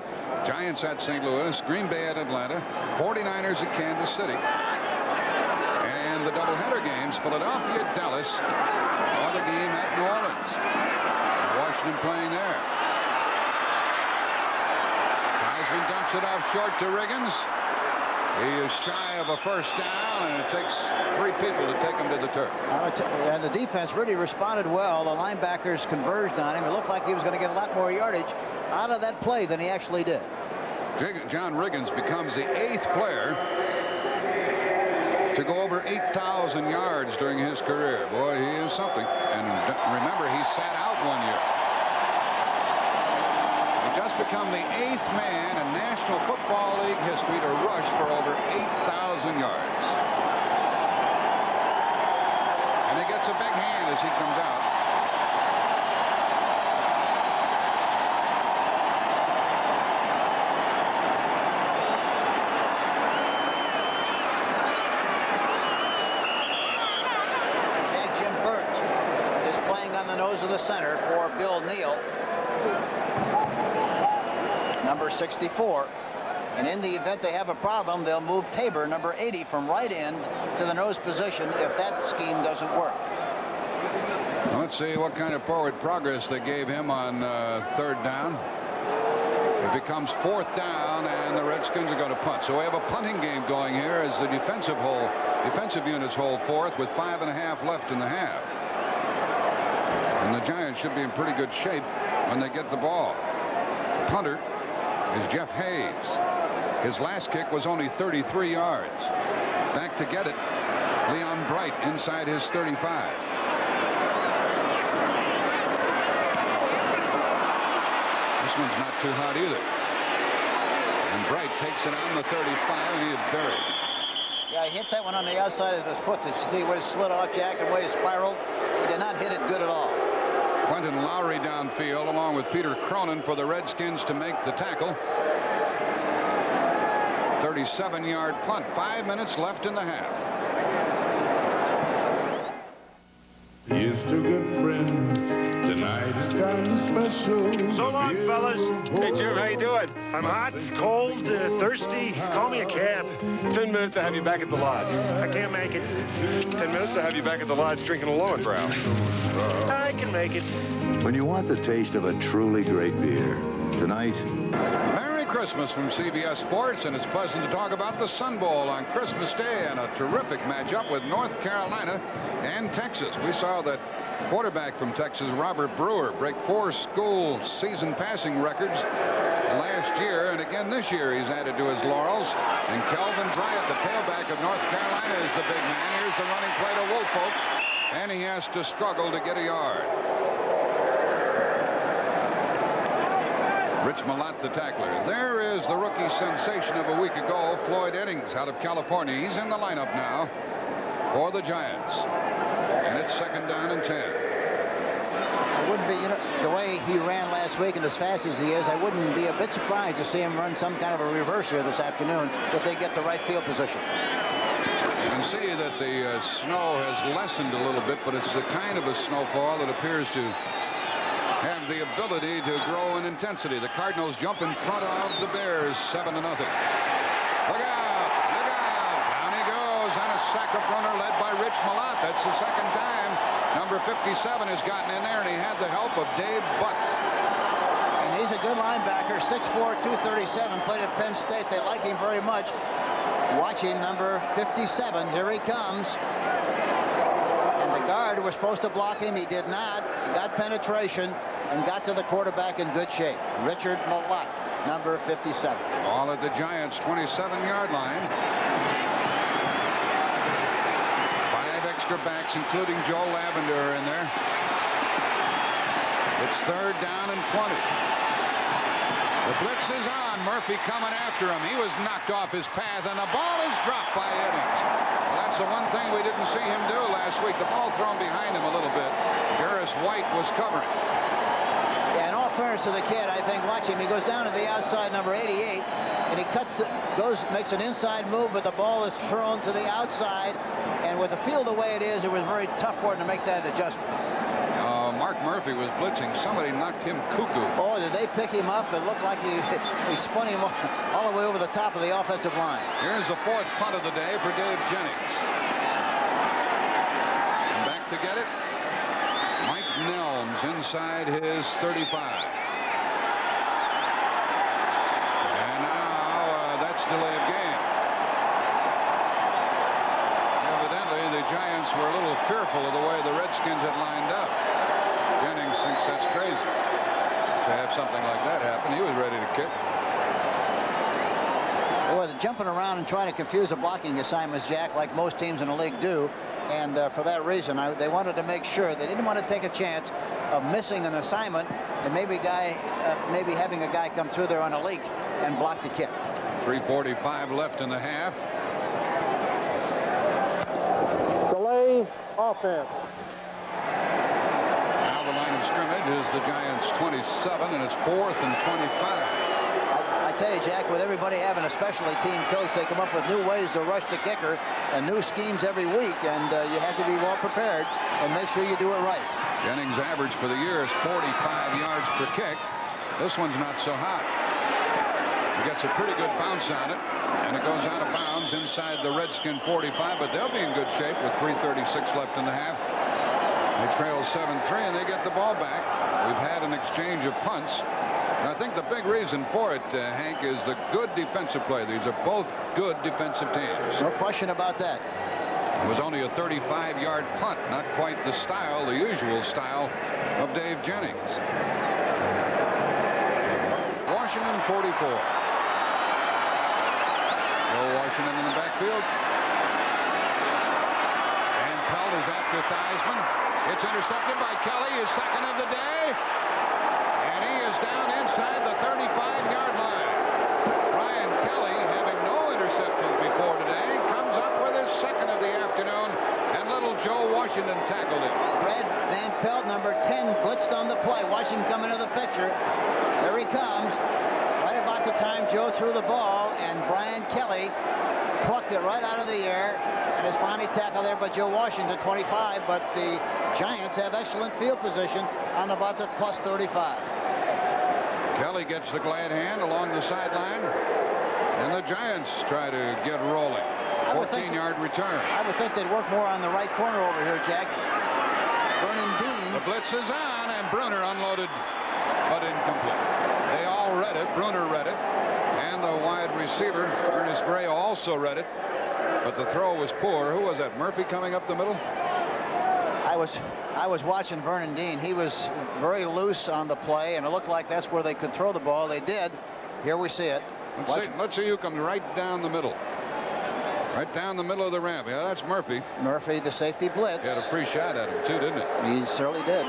Giants at St. Louis, Green Bay at Atlanta, 49ers at Kansas City. And the doubleheader games, Philadelphia, Dallas, or the game at New Orleans. Washington playing there. Heisman dumps it off short to Riggins. He is shy of a first down, and it takes 3 people to take him to the turf. And the defense really responded well. The linebackers converged on him. It looked like he was going to get a lot more yardage out of that play than he actually did. John Riggins becomes the 8th player to go over 8,000 yards during his career. Boy, he is something. And remember, he sat out 1 year. He just become the 8th man in National Football League history to rush for over 8,000 yards. And he gets a big hand as he comes out. Jim Burt is playing on the nose of the center for Bill Neal, number 64. And in the event they have a problem, they'll move Tabor, number 80, from right end to the nose position if that scheme doesn't work. Let's see what kind of forward progress they gave him on 3rd down. It becomes 4th down, and the Redskins are going to punt. So we have a punting game going here as the defensive units hold forth with 5.5 left in the half. And the Giants should be in pretty good shape when they get the ball. The punter is Jeff Hayes. His last kick was only 33 yards. Back to get it, Leon Bright inside his 35. This one's not too hot either. And Bright takes it on the 35, and he is buried. Yeah, he hit that one on the outside of his foot to see where it slid off, Jack, and where it spiraled. He did not hit it good at all. Quentin Lowry downfield along with Peter Cronin for the Redskins to make the tackle. 37-yard punt. 5 minutes left in the half. Here's to good friends. Tonight is kind of special. So long, fellas. Hey, Jim, how you doing? I'm hot, cold, thirsty. Call me a cab. 10 minutes, I'll have you back at the lodge. I can't make it. 10 minutes, I'll have you back at the lodge drinking a Lowenbrow. I can make it. When you want the taste of a truly great beer, tonight... Merry Christmas from CBS Sports, and it's pleasant to talk about the Sun Bowl on Christmas Day and a terrific matchup with North Carolina and Texas. We saw that quarterback from Texas, Robert Brewer, break 4 school season passing records last year, and again this year he's added to his laurels. And Kelvin Bryant, the tailback of North Carolina, is the big man. Here's the running play to Woolfolk, and he has to struggle to get a yard. Rich Malott, the tackler. There is the rookie sensation of a week ago, Floyd Eddings out of California. He's in the lineup now for the Giants. And it's 2nd down and 10. I wouldn't be, the way he ran last week and as fast as he is, I wouldn't be a bit surprised to see him run some kind of a reverse here this afternoon if they get the right field position. You can see that the snow has lessened a little bit, but it's the kind of a snowfall that appears to have the ability to grow in intensity. The Cardinals jump in front of the Bears 7-0. Look out! Look out! Down he goes on a sack-up runner led by Rich Malott. That's the 2nd time. Number 57 has gotten in there, and he had the help of Dave Butts. And he's a good linebacker, 6'4", 237, played at Penn State. They like him very much. Watch him, number 57. Here he comes. And the guard was supposed to block him. He did not. He got penetration and got to the quarterback in good shape. Richard Malott, number 57. Ball at the Giants' 27-yard line. 5 extra backs, including Joe Lavender in there. It's 3rd down and 20. The blitz is on. Murphy coming after him. He was knocked off his path, and the ball is dropped by Eddings. Well, that's the one thing we didn't see him do last week. The ball thrown behind him a little bit. Harris White was covering. Yeah, in all fairness to the kid, I think, watch him. He goes down to the outside, number 88, and he makes an inside move, but the ball is thrown to the outside. And with the field the way it is, it was very tough for him to make that adjustment. Mark Murphy was blitzing. Somebody knocked him cuckoo. Oh, did they pick him up? It looked like he spun him all the way over the top of the offensive line. Here's the 4th punt of the day for Dave Jennings. And back to get it. Mike Nelms inside his 35. And now that's delay of game. Evidently, the Giants were a little fearful of the way the Redskins had lined up. Jennings thinks that's crazy to have something like that happen. He was ready to kick. Boy, they're jumping around and trying to confuse the blocking assignments, Jack, like most teams in the league do. And for that reason, they wanted to make sure they didn't want to take a chance of missing an assignment and maybe having a guy come through there on a leak and block the kick. 3:45 left in the half. Delay offense. Now the line of scrimmage is the Giants 27, and it's 4th and 25. I tell you, Jack, with everybody having a specialty team coach, they come up with new ways to rush the kicker and new schemes every week, and you have to be well prepared and make sure you do it right. Jennings' average for the year is 45 yards per kick. This one's not so hot. He gets a pretty good bounce on it, and it goes out of bounds inside the Redskin 45, but they'll be in good shape with 3:36 left in the half. They trail 7-3, and they get the ball back. We've had an exchange of punts. And I think the big reason for it, Hank, is the good defensive play. These are both good defensive teams. No question about that. It was only a 35-yard punt, not quite the style, the usual style of Dave Jennings. Washington 44. Joe Washington in the backfield. And Pelt is after Theismann. It's intercepted by Kelly, his second of the day. And he is down inside the 35-yard line. Brian Kelly, having no interceptions before today, comes up with his second of the afternoon, and little Joe Washington tackled him. Brad Van Pelt, number 10, blitzed on the play. Washington coming into the picture. There he comes. Right about the time Joe threw the ball, and Brian Kelly plucked it right out of the air, and is finally tackled there by Joe Washington, 25, but the Giants have excellent field position on about the plus 35. Kelly gets the glad hand along the sideline, and the Giants try to get rolling. 14-yard return. I would think they'd work more on the right corner over here, Jack. Vernon Dean. The blitz is on, and Bruner unloaded, but incomplete. They all read it. Bruner read it, and the wide receiver, Ernest Gray, also read it, but the throw was poor. Who was that? Murphy coming up the middle? I was watching Vernon Dean. He was very loose on the play, and it looked like that's where they could throw the ball. They did. Here we see it. Let's see who comes right down the middle. Right down the middle of the ramp. Yeah, that's Murphy. Murphy, the safety blitz. He had a free shot at him, too, didn't it? He certainly did.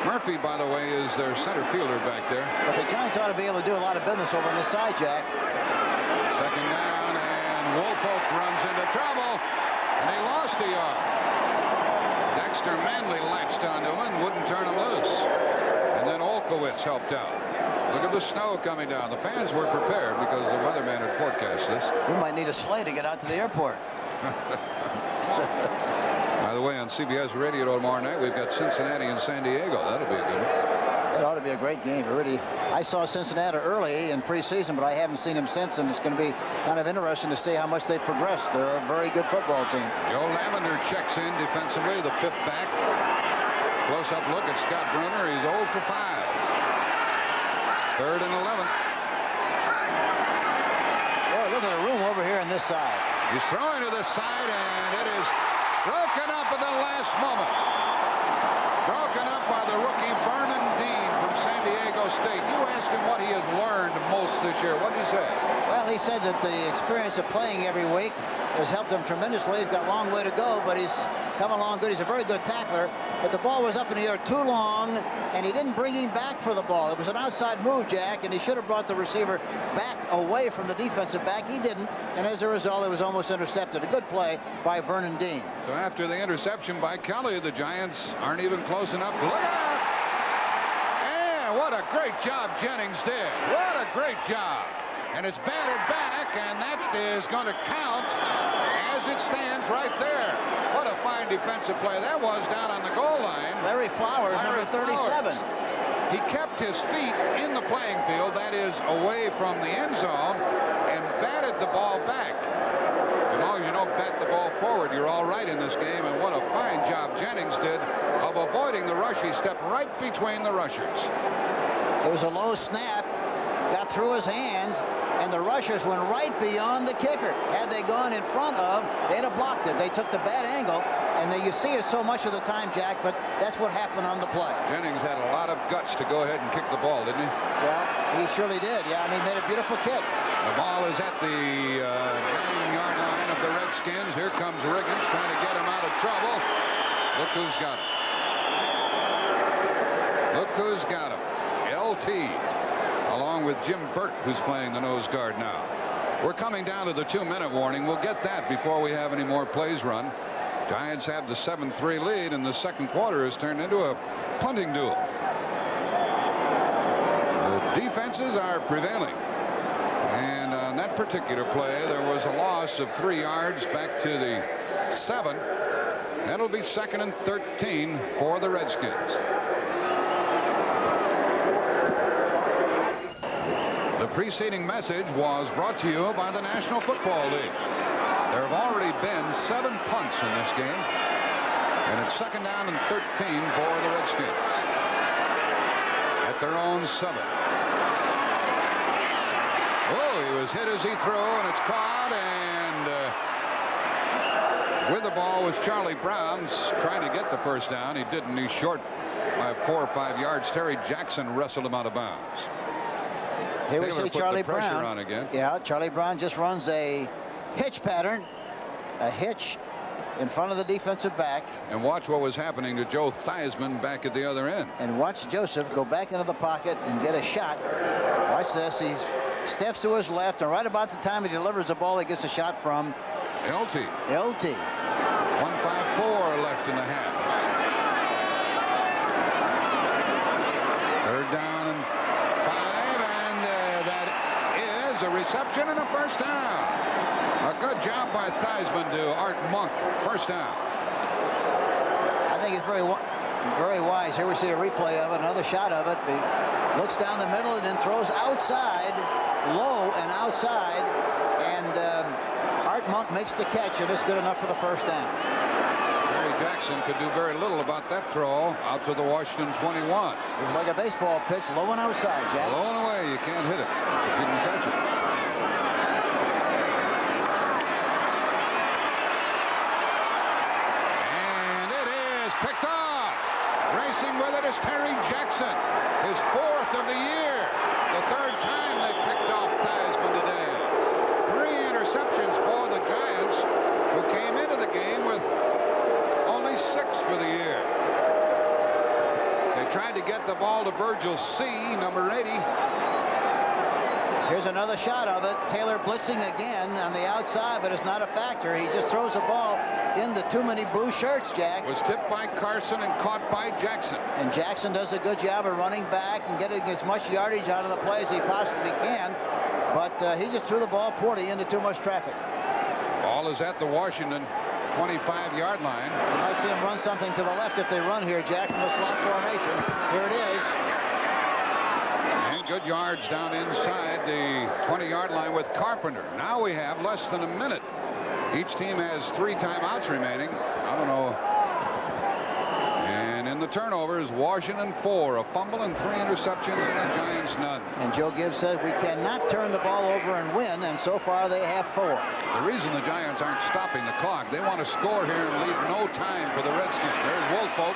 Murphy, by the way, is their center fielder back there. But the Giants ought to be able to do a lot of business over on this side, Jack. Second down, and Woolfolk runs into trouble, and he lost a yard. Dexter Manley latched onto him and wouldn't turn him loose. And then Olkowitz helped out. Look at the snow coming down. The fans were prepared because the weatherman had forecast this. We might need a sleigh to get out to the airport. By the way, on CBS Radio tomorrow night, we've got Cincinnati and San Diego. That'll be a good one. It ought to be a great game. I saw Cincinnati early in preseason, but I haven't seen him since, and it's going to be kind of interesting to see how much they've progressed. They're a very good football team. Joe Lavender checks in defensively, the fifth back. Close-up look at Scott Brunner. He's 0 for 5. 3rd and 11. Boy, look at the room over here on this side. He's throwing to the side, and it is broken up at the last moment. Broken up by the rookie Vernon Dean from San Diego State. You asked him what he has learned most this year. What did he say? Well, he said that the experience of playing every week has helped him tremendously. He's got a long way to go, but he's come along good. He's a very good tackler, but the ball was up in the air too long, and he didn't bring him back for the ball. It was an outside move, Jack, and he should have brought the receiver back away from the defensive back. He didn't, and as a result, it was almost intercepted. A good play by Vernon Dean. So after the interception by Kelly, the Giants aren't even close enough. Look out! And what a great job Jennings did. What a great job. And it's batted back, and that is going to count as it stands right there. What a fine defensive play that was down on the goal line. Larry Flowers, number 37. He kept his feet in the playing field, that is, away from the end zone, and batted the ball back. As long as you don't bat the ball forward, you're all right in this game, and what a fine job Jennings did of avoiding the rush. He stepped right between the rushers. It was a low snap, got through his hands, and the rushers went right beyond the kicker. Had they gone in front of, they'd have blocked it. They took the bad angle, and you see it so much of the time, Jack, but that's what happened on the play. Jennings had a lot of guts to go ahead and kick the ball, didn't he? Well, he surely did, yeah, and he made a beautiful kick. The ball is at the 9-yard line of the Redskins. Here comes Riggins trying to get him out of trouble. Look who's got him. Look who's got him. LT, along with Jim Burt, who's playing the nose guard now. We're coming down to the 2-minute warning. We'll get that before we have any more plays run. Giants have the 7-3 lead, and the second quarter has turned into a punting duel. The defenses are prevailing. And on that particular play, there was a loss of 3 yards back to the 7. That'll be 2nd and 13 for the Redskins. The preceding message was brought to you by the National Football League. There have already been 7 punts in this game, and it's 2nd down and 13 for the Redskins at their own 7. Oh, he was hit as he threw, and it's caught, and with the ball was Charlie Brown trying to get the first down. He didn't. He's short by 4 or 5 yards. Terry Jackson wrestled him out of bounds. Here we see Charlie Brown. On again. Yeah, Charlie Brown just runs a hitch pattern, a hitch in front of the defensive back. And watch what was happening to Joe Theismann back at the other end. And watch Joseph go back into the pocket and get a shot. Watch this. He steps to his left, and right about the time he delivers the ball, he gets a shot from LT. 1:54 left in the half. 3rd down and 5, and that is a reception and a first down. A good job by Theismann to Art Monk. First down. I think it's very wise. Here we see a replay of it, another shot of it. He looks down the middle and then throws outside, low and outside, and Art Monk makes the catch, and it's good enough for the first down. Terry Jackson could do very little about that throw out to the Washington 21. It was like a baseball pitch, low and outside, Jack. Low and away, you can't hit it if you can catch it. Picked off. Racing with it is Terry Jackson. His 4th of the year. The 3rd time they picked off Theismann today. 3 interceptions for the Giants, who came into the game with only 6 for the year. They tried to get the ball to Virgil C., number 80. Here's another shot of it. Taylor blitzing again on the outside, but it's not a factor. He just throws the ball into too many blue shirts, Jack. Was tipped by Carson and caught by Jackson. And Jackson does a good job of running back and getting as much yardage out of the play as he possibly can. But he just threw the ball poorly into too much traffic. Ball is at the Washington 25-yard line. You might see him run something to the left if they run here, Jack, from the slot formation. Here it is. And good yards down inside the 20-yard line with Carpenter. Now we have less than a minute. Each team has 3 timeouts remaining. I don't know. And in the turnovers, Washington 4, a fumble and 3 interceptions, and the Giants none. And Joe Gibbs says we cannot turn the ball over and win, and so far they have 4. The reason the Giants aren't stopping the clock, they want to score here and leave no time for the Redskins. There's Woolfolk.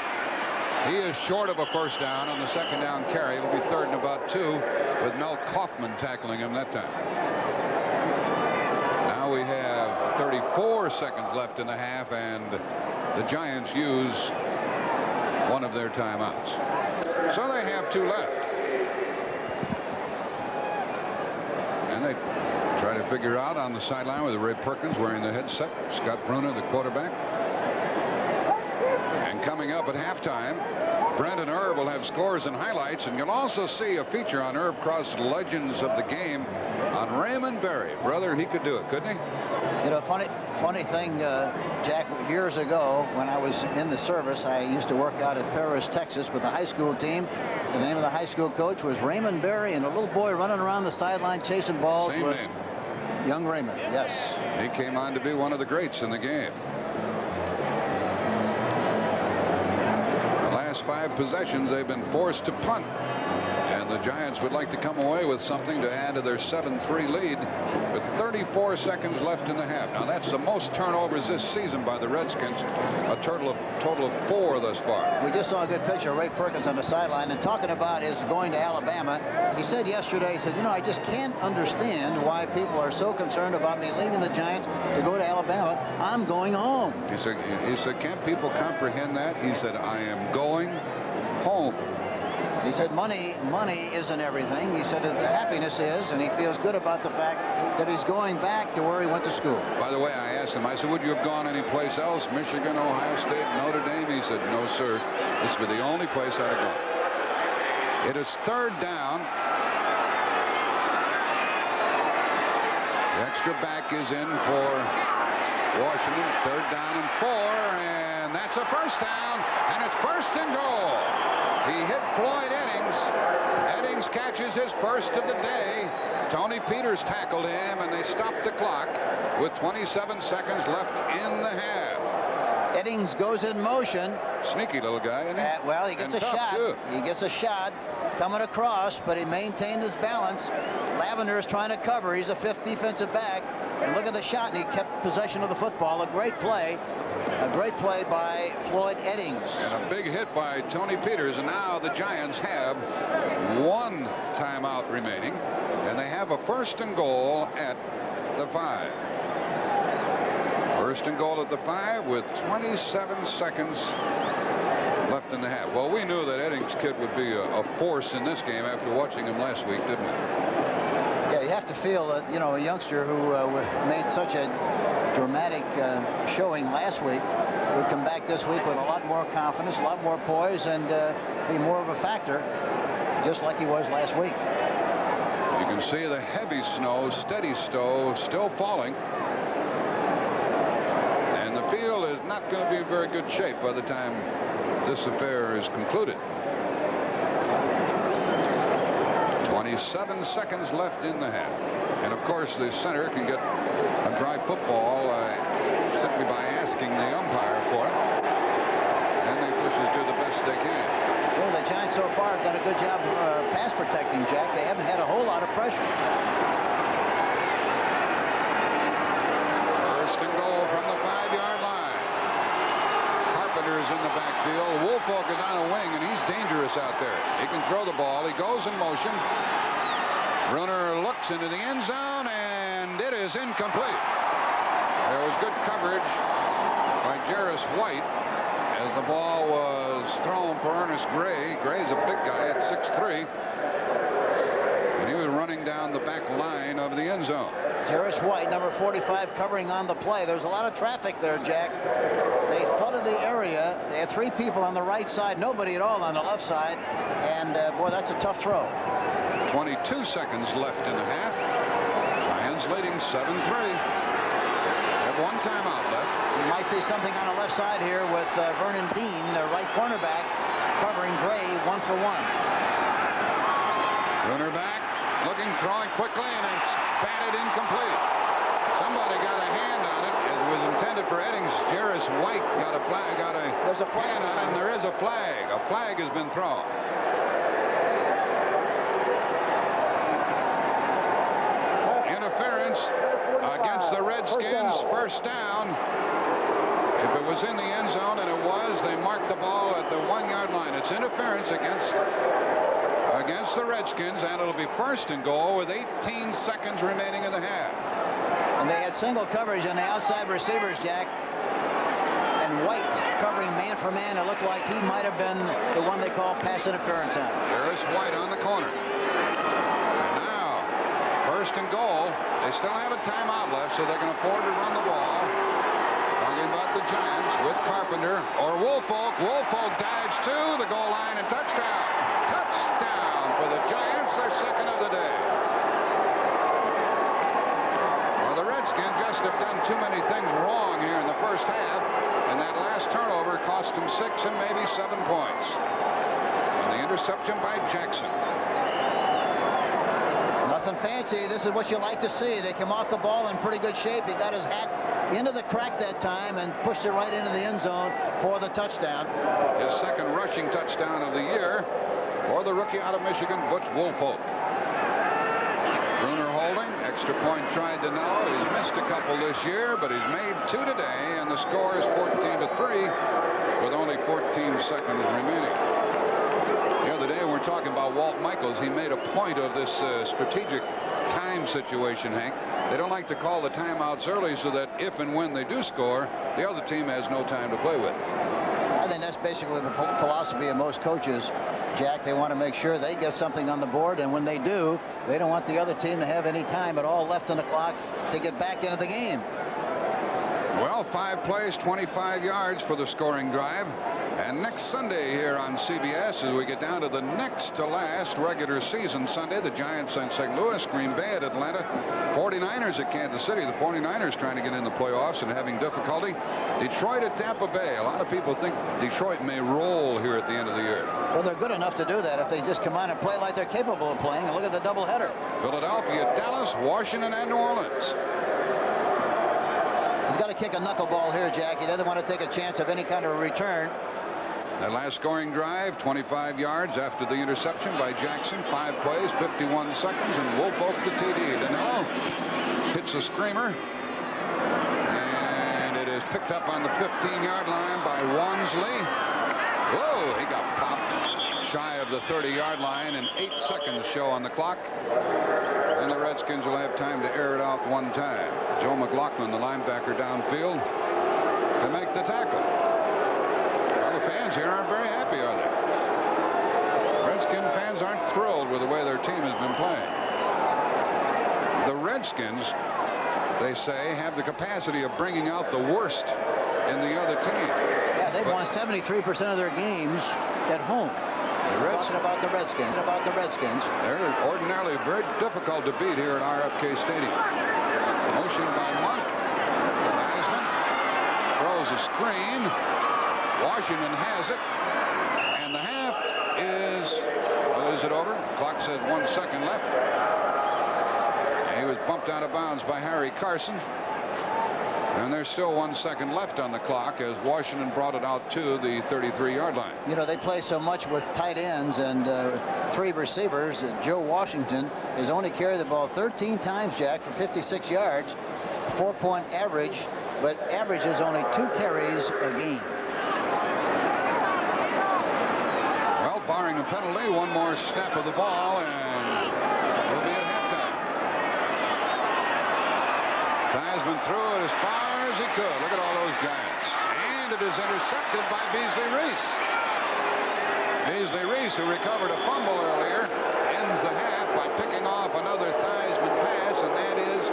He is short of a first down on the 2nd down carry. It'll be 3rd and about 2 with Mel Kaufman tackling him that time. Now we have 34 seconds left in the half, and the Giants use one of their timeouts. So they have 2 left. And they try to figure out on the sideline with Ray Perkins wearing the headset, Scott Bruner, the quarterback. And coming up at halftime, Brandon Erb will have scores and highlights, and you'll also see a feature on Herb Cross' Legends of the Game on Raymond Berry. Brother, he could do it, couldn't he? You know, funny thing, Jack, years ago when I was in the service, I used to work out at Paris, Texas with the high school team. The name of the high school coach was Raymond Berry, and a little boy running around the sideline chasing balls was young Raymond. Yes. He came on to be one of the greats in the game. The last 5 possessions, they've been forced to punt. And the Giants would like to come away with something to add to their 7-3 lead with 34 seconds left in the half. Now, that's the most turnovers this season by the Redskins, a total of 4 thus far. We just saw a good picture of Ray Perkins on the sideline, and talking about his going to Alabama. He said yesterday, he said, you know, I just can't understand why people are so concerned about me leaving the Giants to go to Alabama. I'm going home. He said, can't people comprehend that? He said, I am going home. He said money isn't everything. He said that the happiness is, and he feels good about the fact that he's going back to where he went to school. By the way, I asked him, I said, would you have gone anyplace else? Michigan, Ohio State, Notre Dame? He said, no, sir. This would be the only place I'd have gone. It is 3rd down. The extra back is in for Washington. 3rd down and 4, and that's a first down, and it's 1st and goal. He hit Floyd Eddings. Eddings catches his first of the day. Tony Peters tackled him, and they stopped the clock with 27 seconds left in the half. Eddings goes in motion. Sneaky little guy, isn't he? Well, he gets a shot. Too. He gets a shot coming across, but he maintained his balance. Lavender is trying to cover. He's a 5th defensive back. And look at the shot, and he kept possession of the football. A great play. A great play by Floyd Eddings. And a big hit by Tony Peters. And now the Giants have 1 timeout remaining. And they have a 1st and goal at the 5. 1st and goal at the 5 with 27 seconds left in the half. Well, we knew that Eddings' kid would be a force in this game after watching him last week, didn't we? Yeah, you have to feel that, you know, a youngster who made such a dramatic showing last week would come back this week with a lot more confidence, a lot more poise, and be more of a factor, just like he was last week. You can see the heavy snow, steady snow, still falling. And the field is not going to be in very good shape by the time this affair is concluded. 27 seconds left in the half. And of course, the center can get a dry football simply by asking the umpire for it. And the officials do the best they can. Well, the Giants so far have done a good job pass protecting, Jack. They haven't had a whole lot of pressure. 1st and goal from the 5-yard line. Carpenter is in the backfield. Woolfolk is on a wing, and he's dangerous out there. He can throw the ball. He goes in motion. Runner looks into the end zone, and it is incomplete. There was good coverage by Jarris White as the ball was thrown for Ernest Gray. Gray's a big guy at 6'3", and he was running down the back line of the end zone. Jarris White, number 45, covering on the play. There's a lot of traffic there, Jack. They flooded the area. They had 3 people on the right side, nobody at all on the left side, and boy, that's a tough throw. 22 seconds left in the half. Giants leading 7-3. They have 1 timeout left. You might see something on the left side here with Vernon Dean, the right cornerback, covering Gray 1 for 1. Runner back, looking, throwing quickly, and it's batted incomplete. Somebody got a hand on it as it was intended for Eddings. Jarris White got a flag, There's a flag on it, and there is a flag. A flag has been thrown. Interference against the Redskins. 1st down. If it was in the end zone, and it was, they marked the ball at the 1-yard line. It's interference against the Redskins, and it'll be 1st and goal with 18 seconds remaining in the half. And they had single coverage on the outside receivers, Jack. And White covering man for man. It looked like he might have been the one they call pass interference on. There's White on the corner. And now, 1st and goal. They still have a timeout left, so they can afford to run the ball. Talking about the Giants with Carpenter or Woolfolk. Woolfolk dives to the goal line and touchdown. Touchdown for the Giants, their 2nd of the day. Well, the Redskins just have done too many things wrong here in the 1st half, and that last turnover cost them 6 and maybe 7 points. And the interception by Jackson. Nothing fancy. This is what you like to see. They come off the ball in pretty good shape. He got his hat into the crack that time and pushed it right into the end zone for the touchdown. His 2nd rushing touchdown of the year for the rookie out of Michigan, Butch Woolfolk. Bruner holding, extra point tried to Nello. He's missed a couple this year, but he's made 2 today, and the score is 14-3 with only 14 seconds remaining. The other day, we're talking about Walt Michaels. He made a point of this strategic time situation, Hank. They don't like to call the timeouts early so that if and when they do score, the other team has no time to play with. I think that's basically the philosophy of most coaches, Jack. They want to make sure they get something on the board, and when they do, they don't want the other team to have any time at all left on the clock to get back into the game. Well, 5 plays, 25 yards for the scoring drive. And next Sunday here on CBS, as we get down to the next to last regular season Sunday, the Giants in St. Louis, Green Bay at Atlanta, 49ers at Kansas City. The 49ers trying to get in the playoffs and having difficulty. Detroit at Tampa Bay. A lot of people think Detroit may roll here at the end of the year. Well, they're good enough to do that if they just come on and play like they're capable of playing. And look at the doubleheader. Philadelphia, Dallas, Washington, and New Orleans. He's got to kick a knuckleball here, Jack. He doesn't want to take a chance of any kind of a return. That last scoring drive, 25 yards after the interception by Jackson. 5 plays, 51 seconds, and Woolfolk the TD. Danilo hits a screamer, and it is picked up on the 15-yard line by Wansley. Whoa, he got popped shy of the 30-yard line, and 8 seconds show on the clock. And the Redskins will have time to air it out one time. Joe McLaughlin, the linebacker downfield, to make the tackle. The fans here aren't very happy, are they? Redskin fans aren't thrilled with the way their team has been playing. The Redskins, they say, have the capacity of bringing out the worst in the other team. Yeah, they've won 73% of their games at home. Talking about the Redskins. They're ordinarily very difficult to beat here at RFK Stadium. Motion by Monk. Heisman throws a screen. Washington has it, and the half is, well, is it over? The clock says 1 second left. And he was bumped out of bounds by Harry Carson, and there's still 1 second left on the clock as Washington brought it out to the 33-yard line. You know, they play so much with tight ends and 3 receivers. Joe Washington has only carried the ball 13 times, Jack, for 56 yards, 4-point average, but averages only 2 carries a game. Barring a penalty, 1 more snap of the ball, and we'll be at halftime. Theismann threw it as far as he could. Look at all those Giants. And it is intercepted by Beasley Reese. Beasley Reese, who recovered a fumble earlier, ends the half by picking off another Theismann pass, and that is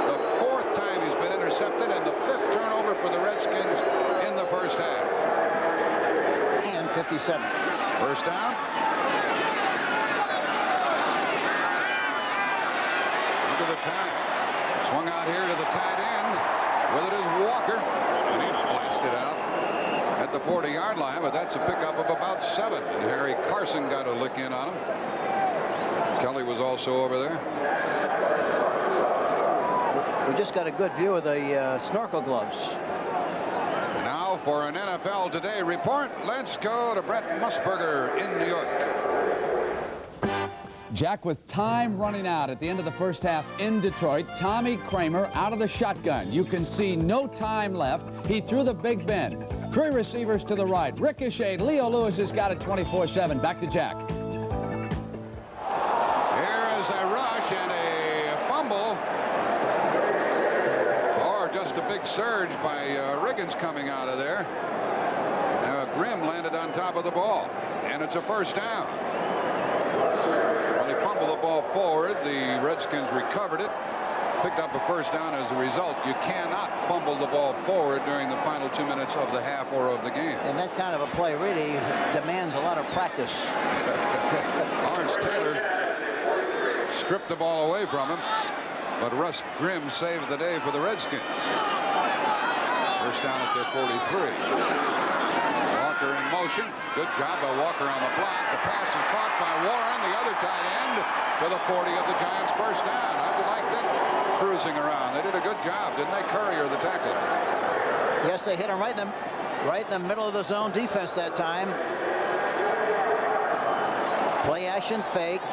the 4th time he's been intercepted and the 5th turnover for the Redskins in the first half. And 57. First down. Look at the time. Swung out here to the tight end. With it is Walker. And he blasted out at the 40-yard line, but that's a pickup of about 7. And Harry Carson got a lick in on him. Kelly was also over there. We just got a good view of the snorkel gloves. Now for an NFL Today report, let's go to Brett Musburger in New York. Jack, with time running out at the end of the first half in Detroit, Tommy Kramer out of the shotgun. You can see no time left. He threw the Big Ben. 3 receivers to the right. Ricochet. Leo Lewis has got it 24-7. Back to Jack. Here is a rush and a fumble. Just a big surge by Riggins coming out of there. Grimm landed on top of the ball, and it's a first down. When they fumbled the ball forward, the Redskins recovered it, picked up a first down as a result. You cannot fumble the ball forward during the final 2 minutes of the half or of the game. And that kind of a play really demands a lot of practice. Lawrence Taylor stripped the ball away from him. But Russ Grimm saved the day for the Redskins. First down at their 43. Walker in motion. Good job by Walker on the block. The pass is caught by Warren, the other tight end, to the 40 of the Giants' first down. How'd you like that cruising around? They did a good job, didn't they? Currier, the tackler. Yes, they hit him right in the middle of the zone defense that time. Play action fake.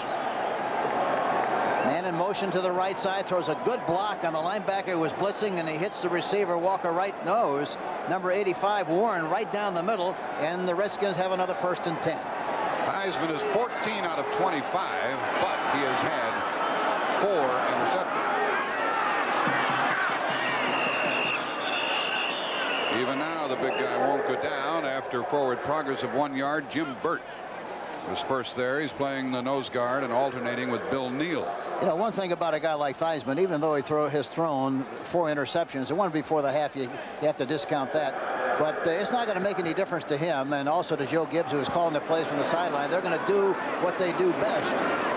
Man in motion to the right side, throws a good block on the linebacker who was blitzing, and he hits the receiver, Walker, right nose. Number 85, Warren, right down the middle, and the Redskins have another 1st and 10. Theismann is 14 out of 25, but he has had 4 interceptions. Even now, the big guy won't go down after forward progress of 1 yard. Jim Burt was first there. He's playing the nose guard and alternating with Bill Neal. You know, one thing about a guy like Theismann, even though has thrown 4 interceptions, the one before the half, you have to discount that. But it's not going to make any difference to him, and also to Joe Gibbs, who is calling the plays from the sideline. They're going to do what they do best,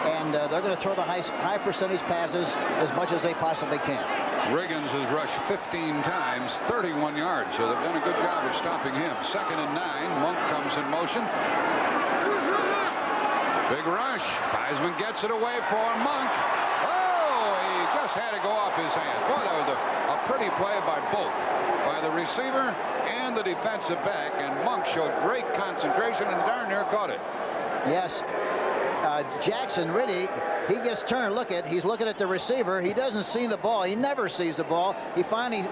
and they're going to throw the high percentage passes as much as they possibly can. Riggins has rushed 15 times, 31 yards, so they've done a good job of stopping him. 2nd and 9. Monk comes in motion. Big rush. Theismann gets it away for Monk. Oh, he just had to go off his hand. Boy, that was a pretty play by both, by the receiver and the defensive back, and Monk showed great concentration and darn near caught it. Yes. Jackson, really, he gets turned. He's looking at the receiver. He doesn't see the ball. He never sees the ball. He finally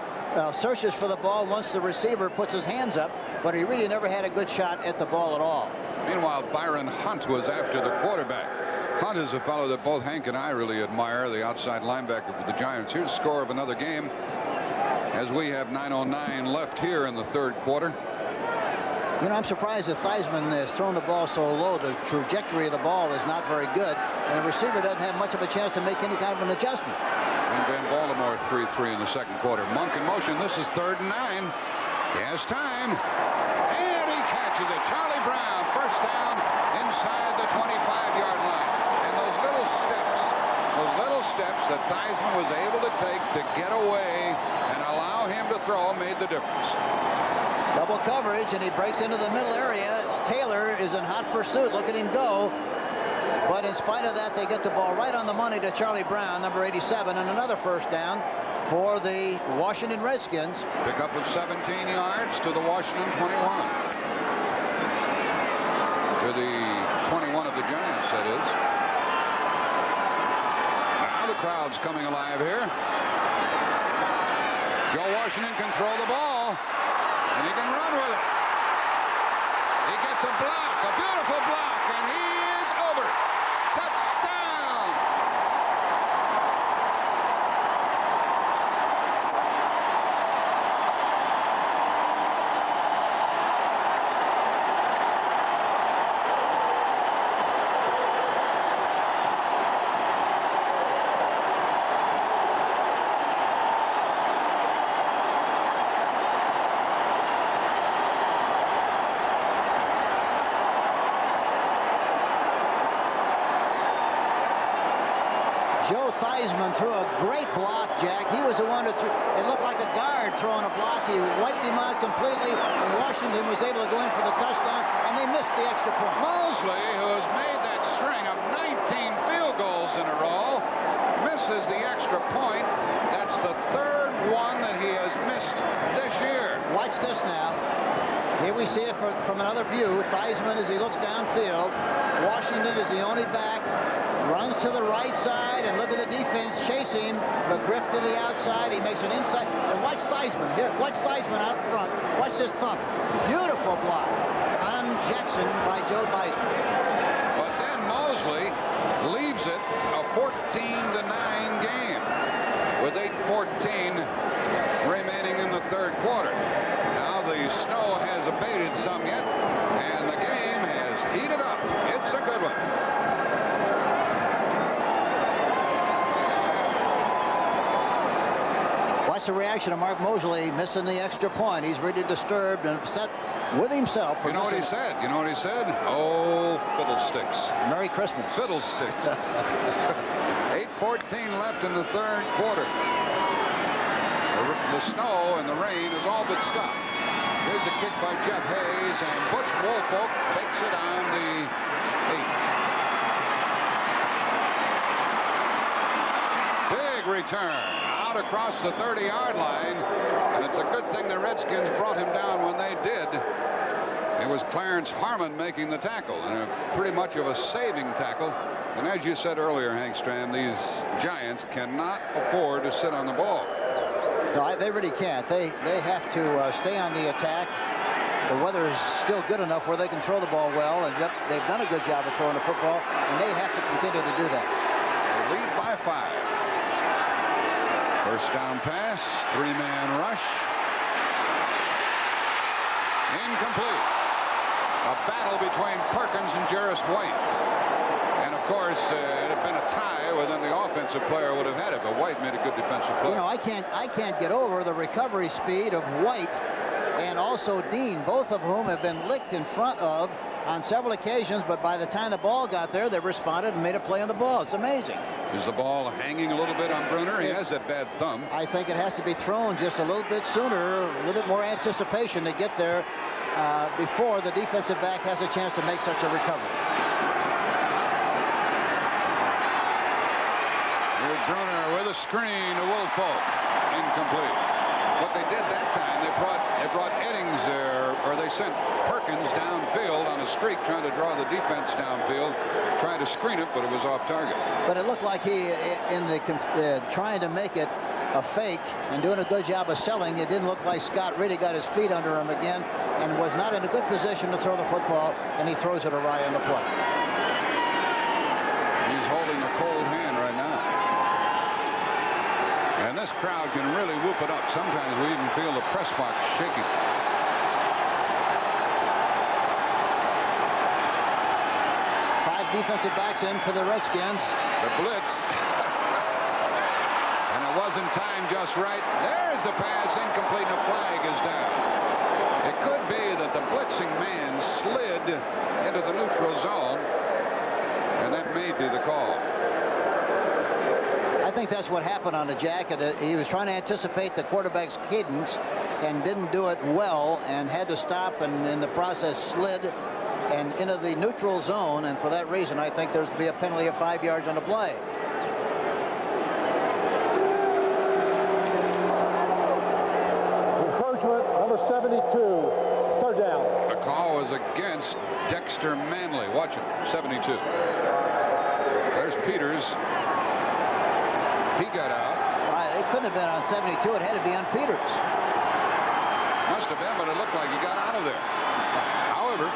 searches for the ball once the receiver puts his hands up, but he really never had a good shot at the ball at all. Meanwhile, Byron Hunt was after the quarterback. Hunt is a fellow that both Hank and I really admire, the outside linebacker for the Giants. Here's the score of another game as we have 9:09 left here in the 3rd quarter. You know, I'm surprised that Theismann has thrown the ball so low. The trajectory of the ball is not very good, and the receiver doesn't have much of a chance to make any kind of an adjustment. And Van Baltimore 3-3 in the 2nd quarter. Monk in motion. This is 3rd and 9. He has time, and he catches it. Charlie Brown, 1st down inside the 25-yard line. And those little steps that Theismann was able to take to get away and allow him to throw made the difference. Double coverage, and he breaks into the middle area. Taylor is in hot pursuit. Look at him go. But in spite of that, they get the ball right on the money to Charlie Brown, number 87, and another 1st down for the Washington Redskins. Pickup of 17 yards to the Washington 21. To the 21 of the Giants, that is. Now the crowd's coming alive here. Joe Washington can throw the ball, and he can run with it. He gets a block, a beautiful block, and he is over. Touchdown! Joe Theismann threw a great block, Jack. He was the one who threw. It looked like a guard throwing a block. He wiped him out completely, and Washington was able to go in for the touchdown, and they missed the extra point. Mosley, who has made that string of 19 field goals in a row, misses the extra point. That's the 3rd one that he has missed this year. Watch this now. Here we see it from another view. Theismann, as he looks downfield. Washington is the only back. Runs to the right side, and look at the defense chasing McGriff to the outside. He makes an inside, and watch Theismann here. Watch Theismann out front. Watch this thump. Beautiful block on Jackson by Joe Theismann. But then Mosley leaves it a 14-9 game with 8:14 remaining in the 3rd quarter. Now the snow has abated some yet, and the game has heated up. It's a good one. Watch the reaction of Mark Mosley missing the extra point. He's really disturbed and upset with himself. You know what he said? You know what he said? Oh, fiddlesticks. Merry Christmas. Fiddlesticks. 8:14 left in the 3rd quarter. The snow and the rain has all but stopped. Here's a kick by Jeff Hayes, and Butch Woolfolk takes it on the 8. Big return out across the 30-yard line, and it's a good thing the Redskins brought him down when they did. It It was Clarence Harmon making the tackle, and pretty much of a saving tackle. And as you said earlier, Hank Stram, these Giants cannot afford to sit on the ball. No, they really can't. They have to stay on the attack. The weather is still good enough where they can throw the ball well, and they've done a good job of throwing the football, and they have to continue to do that. They lead by 5. First down pass, 3-man rush. Incomplete. A battle between Perkins and Jarris White. And of course, it had been a tie, well, then the offensive player would have had it, but White made a good defensive play. You know, I can't get over the recovery speed of White and also Dean, both of whom have been licked in front of on several occasions, but by the time the ball got there, they responded and made a play on the ball. It's amazing. Is the ball hanging a little bit on Bruner? He has that bad thumb. I think it has to be thrown just a little bit sooner, a little bit more anticipation to get there before the defensive back has a chance to make such a recovery. Here's Bruner with a screen to Woolfolk. Incomplete. What they did that time, they brought Eddings there, or they sent Perkins downfield on a streak, trying to draw the defense downfield, trying to screen it, but it was off target. But it looked like he, in the trying to make it a fake and doing a good job of selling, it didn't look like Scott really got his feet under him again and was not in a good position to throw the football, and he throws it awry on the play. He's holding a cold hand right now. And this crowd can really whoop it up. Sometimes we even feel the press box shaking. Five defensive backs in for the Redskins. The blitz. And it wasn't timed just right. There's the pass, incomplete, and a flag is down. It could be that the blitzing man slid into the neutral zone, and that may be the call. I think that's what happened on the Jack. He was trying to anticipate the quarterback's cadence and didn't do it well and had to stop, and in the process slid and into the neutral zone, and for that reason I think there's to be a penalty of 5 yards on the play. Encouragement, number 72, third down. The call was against Dexter Manley. Watch it, 72. There's Peters. He got out. It couldn't have been on 72. It had to be on Peters. Must have been, but it looked like he got out of there. However,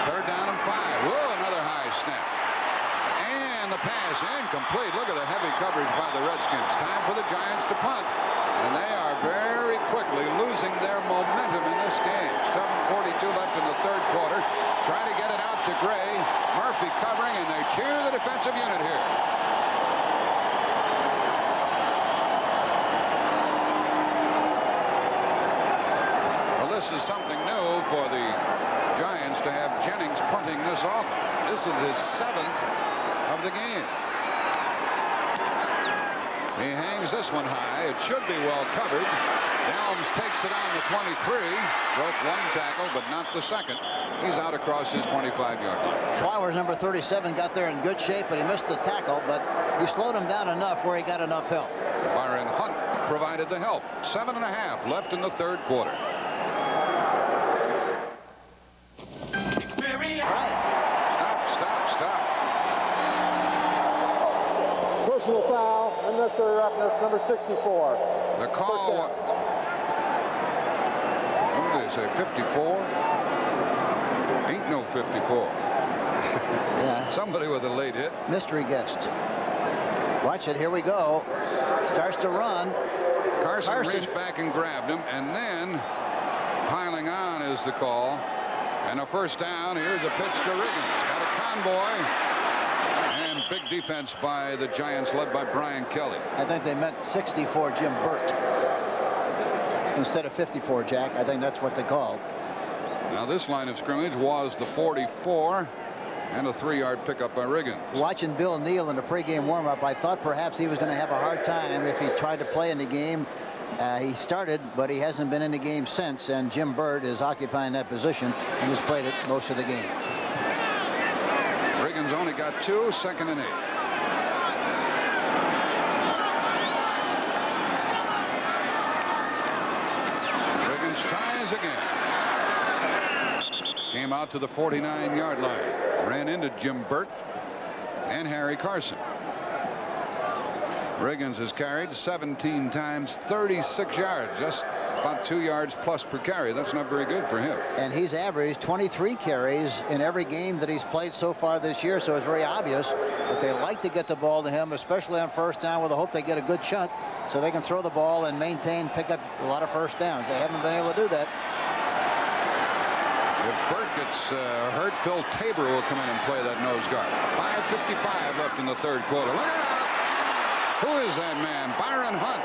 third down and 5. Whoa, another high snap. And the pass incomplete. Look at the heavy coverage by the Redskins. Time for the Giants to punt. And they are very quickly losing their momentum in this game. 7:42 left in the third quarter. Try to get it out to Gray. Murphy covering, and they cheer the defensive unit here. This is something new for the Giants to have Jennings punting this off. This is his 7th of the game. He hangs this one high. It should be well covered. Helms takes it on the 23. Broke one tackle, but not the second. He's out across his 25-yard line. Flowers, number 37, got there in good shape, but he missed the tackle, but he slowed him down enough where he got enough help. Byron Hunt provided the help. 7.5 left in the third quarter. Personal foul, unnecessary roughness, number 64. The call, what did they say, 54? Ain't no 54. Yeah. Somebody with a late hit. Mystery guest. Watch it, here we go. Starts to run. Carson reached back and grabbed him, and then piling on is the call. And a first down. Here's a pitch to Riggins. Got a convoy. And big defense by the Giants, led by Brian Kelly. I think they meant 64 Jim Burt instead of 54, Jack. I think that's what they called. Now this line of scrimmage was the 44 and a 3-yard pickup by Riggins. Watching Bill Neal in the pregame warm-up, I thought perhaps he was going to have a hard time if he tried to play in the game. He started, but he hasn't been in the game since, and Jim Burt is occupying that position and has played it most of the game. Riggins only got 2, 2nd and 8. Riggins tries again. came out to the 49-yard line. Ran into Jim Burt and Harry Carson. Riggins has carried 17 times, 36 yards, just about 2 yards plus per carry. That's not very good for him. And he's averaged 23 carries in every game that he's played so far this year, so it's very obvious that they like to get the ball to him, especially on first down, with the hope they get a good chunk so they can throw the ball and pick up a lot of first downs. They haven't been able to do that. If Burt gets hurt, Phil Tabor will come in and play that nose guard. 5:55 left in the third quarter. Look out! Who is that man? Byron Hunt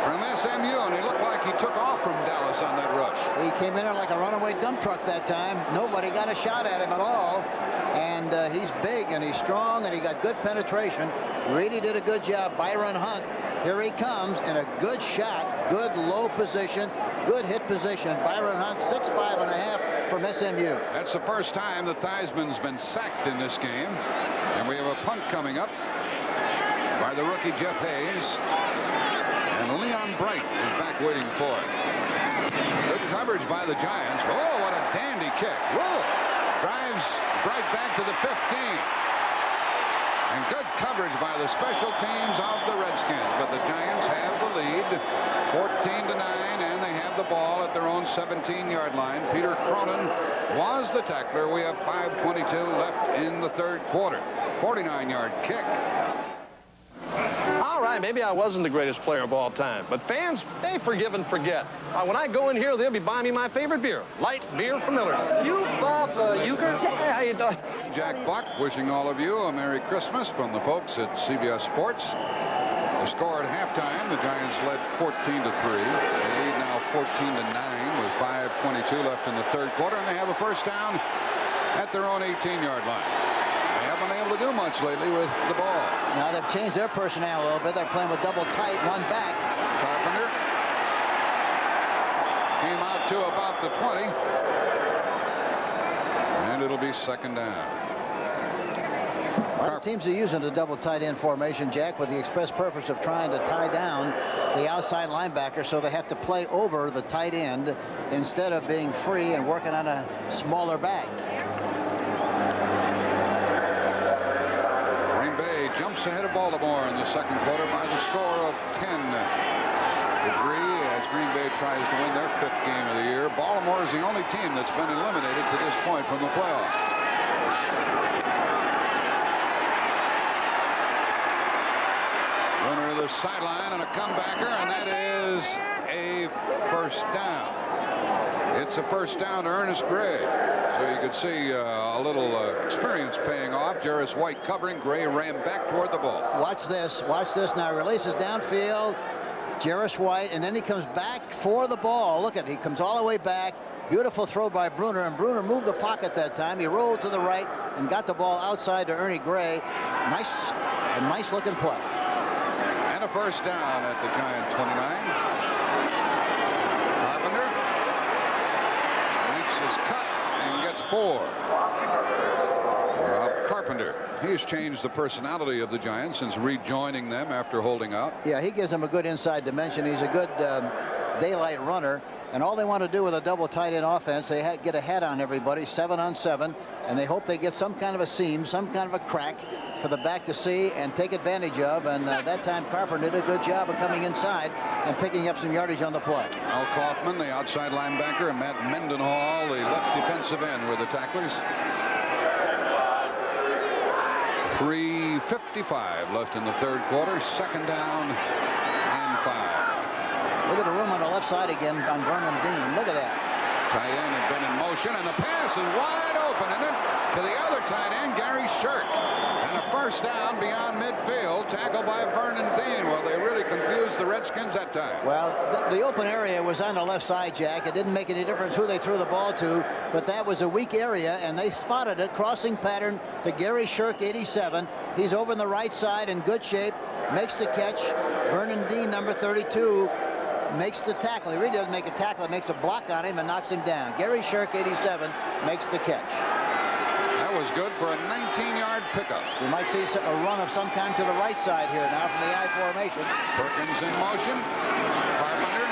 from SMU, and he looked like he took off from Dallas on that rush. He came in there like a runaway dump truck that time. Nobody got a shot at him at all. And he's big and he's strong and he got good penetration. Really did a good job. Byron Hunt, here he comes in a good shot, good low position, good hit position. Byron Hunt, 6'5.5" from SMU. That's the first time that Theismann's been sacked in this game. And we have a punt coming up by the rookie Jeff Hayes. And Leon Bright is back waiting for it. Good coverage by the Giants. Oh, what a dandy kick. Whoa! Drives Bright back to the 15. And good coverage by the special teams of the Redskins. But the Giants have the lead, 14-9, and they have the ball at their own 17-yard line. Peter Cronin was the tackler. We have 5:22 left in the third quarter. 49-yard kick. All right, maybe I wasn't the greatest player of all time, but fans, they forgive and forget. When I go in here, they'll be buying me my favorite beer, light beer from Miller. You, Bob Uecker? Hey, how you doing? Jack Buck wishing all of you a Merry Christmas from the folks at CBS Sports. The score at halftime, the Giants led 14-3. They lead now 14-9 with 5:22 left in the third quarter, and they have a first down at their own 18-yard line. They haven't been able to do much lately with the ball. Now they've changed their personnel a little bit. They're playing with double tight, one back. Carpenter came out to about the 20. And it'll be second down. A lot of teams are using the double tight end formation, Jack, with the express purpose of trying to tie down the outside linebacker, so they have to play over the tight end instead of being free and working on a smaller back. Green Bay jumps ahead of Baltimore in the second quarter by the score of 10-3 as Green Bay tries to win their 5th game of the year. Baltimore is the only team that's been eliminated to this point from the playoffs. Runner to the sideline and a comebacker, and that is a first down. It's a first down to Ernest Gray. So you could see a little experience paying off. Jarris White covering. Gray ran back toward the ball. Watch this. Watch this now. Releases downfield. Jarris White, and then he comes back for the ball. Look at it. He comes all the way back. Beautiful throw by Bruner, and Bruner moved the pocket that time. He rolled to the right and got the ball outside to Ernie Gray. A nice looking play. And a first down at the Giant 29. Carpenter makes his cut and gets 4. Rob Carpenter. He's changed the personality of the Giants since rejoining them after holding out. Yeah, he gives them a good inside dimension. He's a good daylight runner. And all they want to do with a double tight end offense, they get a head on everybody, 7-on-7, and they hope they get some kind of a seam, some kind of a crack for the back to see and take advantage of. And that time Carpenter did a good job of coming inside and picking up some yardage on the play. Al Kaufman, the outside linebacker, and Matt Mendenhall, the left defensive end, were the tacklers. 3:55 left in the third quarter. Second down and 5. Look at the room on the left side again on Vernon Dean. Look at that. Tight end had been in motion, and the pass is wide open, and then to the other tight end, Gary Shirk. And a first down beyond midfield, tackled by Vernon Dean. Well, they really confused the Redskins that time. Well, the open area was on the left side, Jack. It didn't make any difference who they threw the ball to, but that was a weak area, and they spotted it. Crossing pattern to Gary Shirk, 87. He's over on the right side in good shape, makes the catch. Vernon Dean, number 32, makes the tackle. He really doesn't make a tackle. He makes a block on him and knocks him down. Gary Shirk, 87, makes the catch. That was good for a 19-yard pickup. We might see a run of some kind to the right side here now from the I formation. Perkins in motion. Carpenter.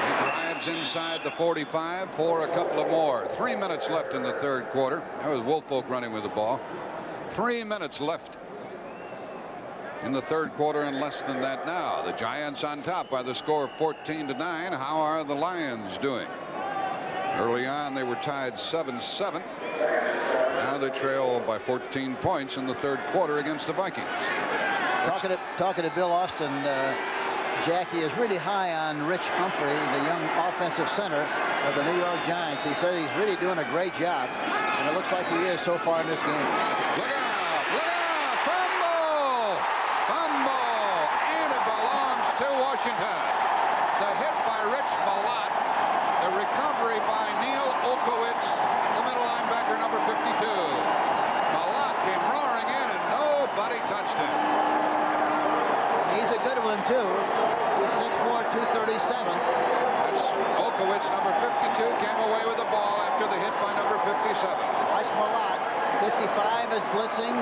They drive yards inside the 45 for a couple of more. 3 minutes left in the third quarter. That was Woolfolk running with the ball. 3 minutes left in the third quarter and less than that now. The Giants on top by the score of 14-9. How are the Lions doing? Early on they were tied 7-7. Now they trail by 14 points in the third quarter against the Vikings. Talking to Bill Austin, Jackie is really high on Rich Humphrey, the young offensive center of the New York Giants. He said he's really doing a great job, and it looks like he is so far in this game. Look out! Look out! Fumble! Fumble! And it belongs to Washington. The hit by Rich Malott. The recovery by Neil Olkowitz, the middle linebacker, number 52. Malott came roaring in, and nobody touched him. He's a good one, too. He's 6'4", 237. That's Olkowitz, number 52, came away with the ball after the hit by number 57. Watch Malott. 55 is blitzing.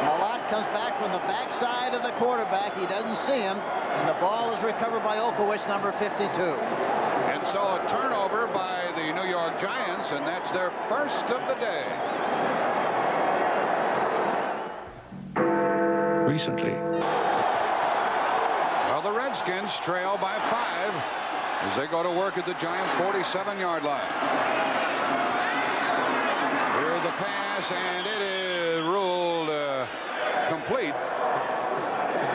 Malott comes back from the backside of the quarterback. He doesn't see him, and the ball is recovered by Olkowitz, number 52. And so a turnover by the New York Giants, and that's their first of the day. Recently. Well, the Redskins trail by 5 as they go to work at the Giant 47-yard line. Here's the pass, and it is ruled complete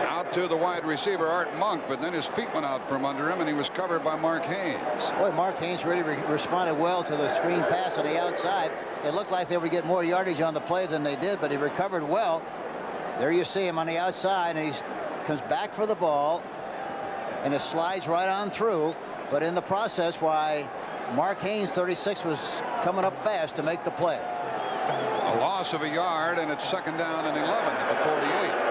out to the wide receiver, Art Monk, but then his feet went out from under him, and he was covered by Mark Haynes. Boy, Mark Haynes really responded well to the screen pass on the outside. It looked like they would get more yardage on the play than they did, but he recovered well. There you see him on the outside, and he comes back for the ball, and it slides right on through. But in the process, why Mark Haynes, 36, was coming up fast to make the play. A loss of a yard, and it's second down and 11 at the 48.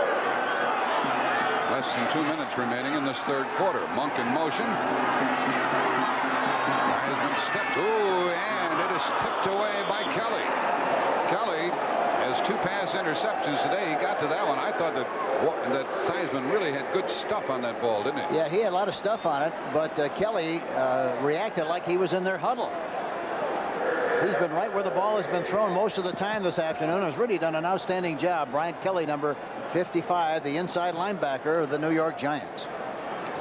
Less than 2 minutes remaining in this third quarter. Monk in motion. Heisman steps. Ooh, and it is tipped away by Kelly. Kelly has 2 pass interceptions today. He got to that one. I thought that Theismann really had good stuff on that ball, didn't he? Yeah, he had a lot of stuff on it, but Kelly reacted like he was in their huddle. He's been right where the ball has been thrown most of the time this afternoon. Has really done an outstanding job. Bryant Kelly, number 55, the inside linebacker of the New York Giants.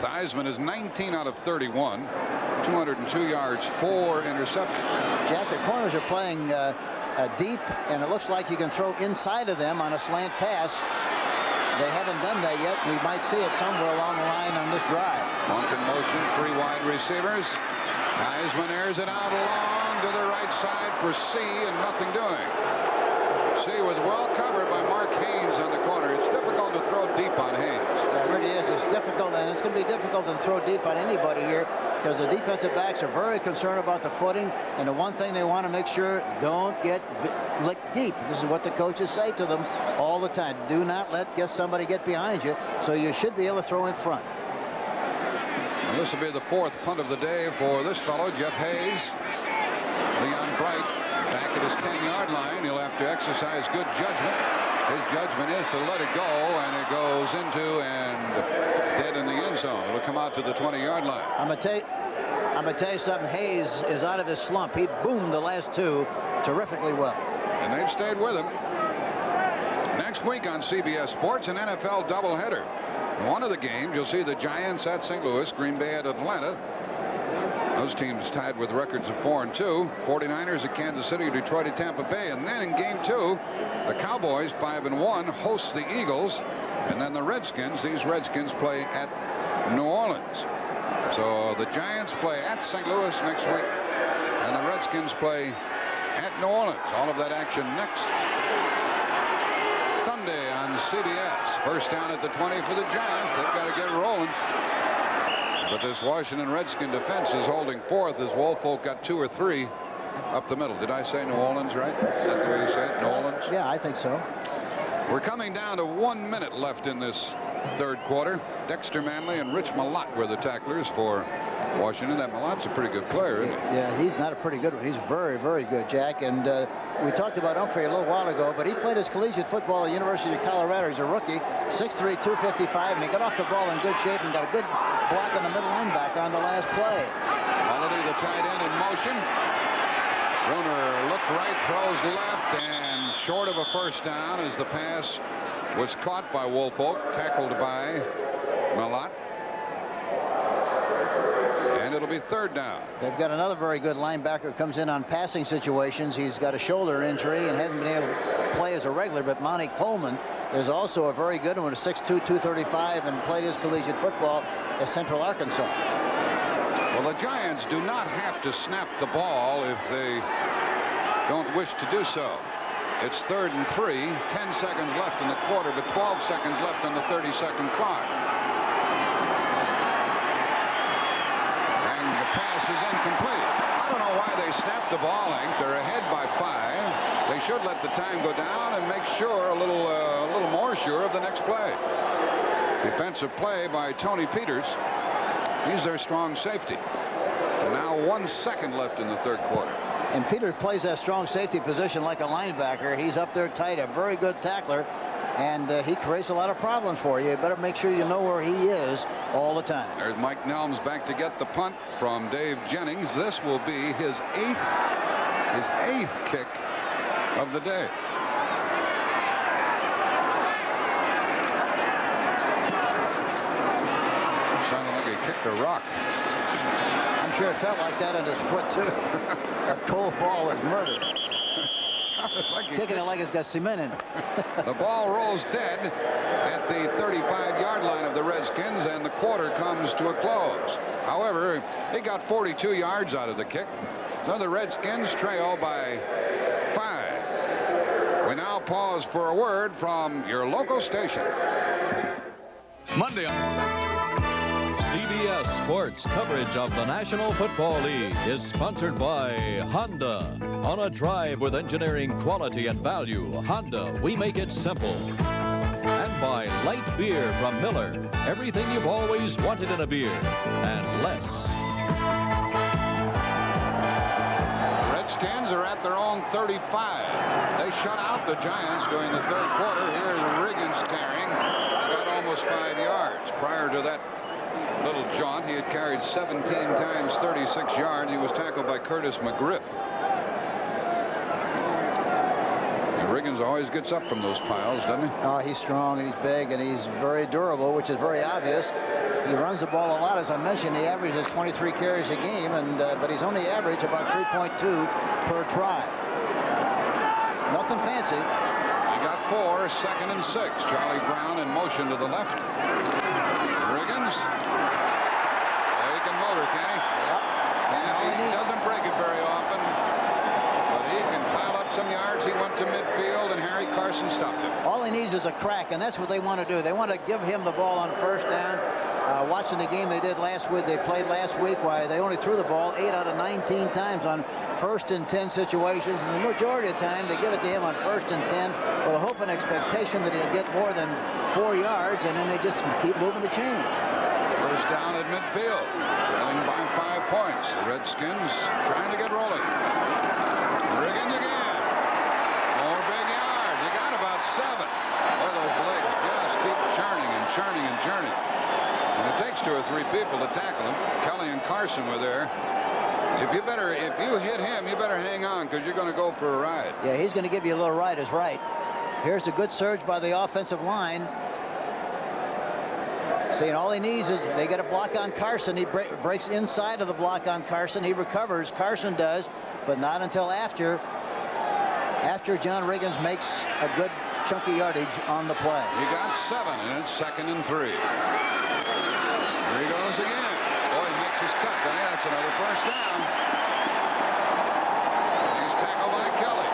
Theismann is 19 out of 31, 202 yards, 4 interceptions. Jack, the corners are playing deep, and it looks like you can throw inside of them on a slant pass. They haven't done that yet. We might see it somewhere along the line on this drive. Monk in motion, 3 wide receivers. Theismann airs it out along to the right side for C, and nothing doing. C was well covered by Mark Haynes on the corner. It's difficult to throw deep on Haynes. Yeah, it really is. It's difficult, and it's going to be difficult to throw deep on anybody here because the defensive backs are very concerned about the footing, and the one thing they want to make sure, don't get licked deep. This is what the coaches say to them all the time. Do not get somebody get behind you, so you should be able to throw in front. Well, this will be the 4th punt of the day for this fellow, Jeff Hayes. Leon Bright back at his 10-yard line. He'll have to exercise good judgment. His judgment is to let it go, and it goes into and dead in the end zone. It'll come out to the 20-yard line. I'm gonna tell you something. Hayes is out of his slump. He boomed the last 2 terrifically well. And they've stayed with him. Next week on CBS Sports, an NFL doubleheader. One of the games, you'll see the Giants at St. Louis, Green Bay at Atlanta. Those teams tied with records of 4-2. 49ers at Kansas City, Detroit at Tampa Bay. And then in game 2, the Cowboys, 5-1, host the Eagles. And then the Redskins, these Redskins play at New Orleans. So the Giants play at St. Louis next week, and the Redskins play at New Orleans. All of that action next Sunday on CBS. First down at the 20 for the Giants. They've got to get rolling. But this Washington Redskin defense is holding forth as Woolfolk got 2 or 3 up the middle. Did I say New Orleans right? Is that the way you say it? New Orleans? Yeah, I think so. We're coming down to 1 minute left in this third quarter. Dexter Manley and Rich Malott were the tacklers for Washington. That Malot's a pretty good player, isn't he? Yeah, he's not a pretty good one. He's very, very good, Jack. And we talked about Humphrey a little while ago, but he played his collegiate football at the University of Colorado. He's a rookie, 6'3", 255, and he got off the ball in good shape and got a good block on the middle linebacker on the last play. Holiday, the tight end, in motion. Bruner looked right, throws left, and short of a first down as the pass was caught by Woolfolk, tackled by Malott. And it'll be third down. They've got another very good linebacker who comes in on passing situations. He's got a shoulder injury and hasn't been able to play as a regular, but Monty Coleman is also a very good one, 6'2", 235, and played his collegiate football at Central Arkansas. Well, the Giants do not have to snap the ball if they don't wish to do so. It's 3rd and 3, 10 seconds left in the quarter, but 12 seconds left on the 30-second clock. And the pass is incomplete. I don't know why they snapped the ball length. They're ahead by 5. They should let the time go down and make sure a little more sure of the next play. Defensive play by Tony Peters. He's their strong safety. And now 1 second left in the third quarter. And Peters plays that strong safety position like a linebacker. He's up there tight, a very good tackler, and he creates a lot of problems for you. You better make sure you know where he is all the time. There's Mike Nelms back to get the punt from Dave Jennings. This will be his eighth kick of the day. Sounded like he kicked a rock. I'm sure it felt like that on his foot, too. A cold ball is murder. Like kicking it like it's got cement in it. The ball rolls dead at the 35-yard line of the Redskins, and the quarter comes to a close. However, he got 42 yards out of the kick. So the Redskins trail by 5. We now pause for a word from your local station. Monday on CBS Sports coverage of the National Football League is sponsored by Honda. On a drive with engineering quality and value, Honda, we make it simple. And by light beer from Miller. Everything you've always wanted in a beer, and less. Redskins are at their own 35. They shut out the Giants during the third quarter. Here's Riggins carrying. He got almost 5 yards. Prior to that little jaunt, he had carried 17 times 36 yards. He was tackled by Curtis McGriff. And Riggins always gets up from those piles, doesn't he? Oh, he's strong and he's big and he's very durable, which is very obvious. He runs the ball a lot. As I mentioned, he averages 23 carries a game, and but he's only averaged about 3.2 per try. Nothing fancy. He got 4, 2nd and 6. Charlie Brown in motion to the left. Riggins. Oh, he can motor, can he? Yep. And he doesn't break it very often, but he can pile up some yards. He went to midfield, and Harry Carson stopped him. All he needs is a crack, and that's what they want to do. They want to give him the ball on first down. Watching the game they did last week, they played last week, why they only threw the ball 8 out of 19 times on 1st and 10 situations, and the majority of the time they give it to him on 1st and 10 with a hope and expectation that he'll get more than 4 yards, and then they just keep moving the chains. First down at midfield, trailing by 5 points. The Redskins trying to get rolling. Riggins again. More big yards. He got about 7. Boy, those legs just keep churning and churning and churning. And it takes 2 or 3 people to tackle him. Kelly and Carson were there. If you hit him, you better hang on, because you're going to go for a ride. Yeah, he's going to give you a little ride, is right. Here's a good surge by the offensive line. See, and all he needs is they get a block on Carson. He breaks inside of the block on Carson. He recovers. Carson does, but not until after John Riggins makes a good chunky yardage on the play. He got 7, and it's 2nd and 3. Here he goes again. Boy, he makes his cut. That's another first down. And he's tackled by Kelly.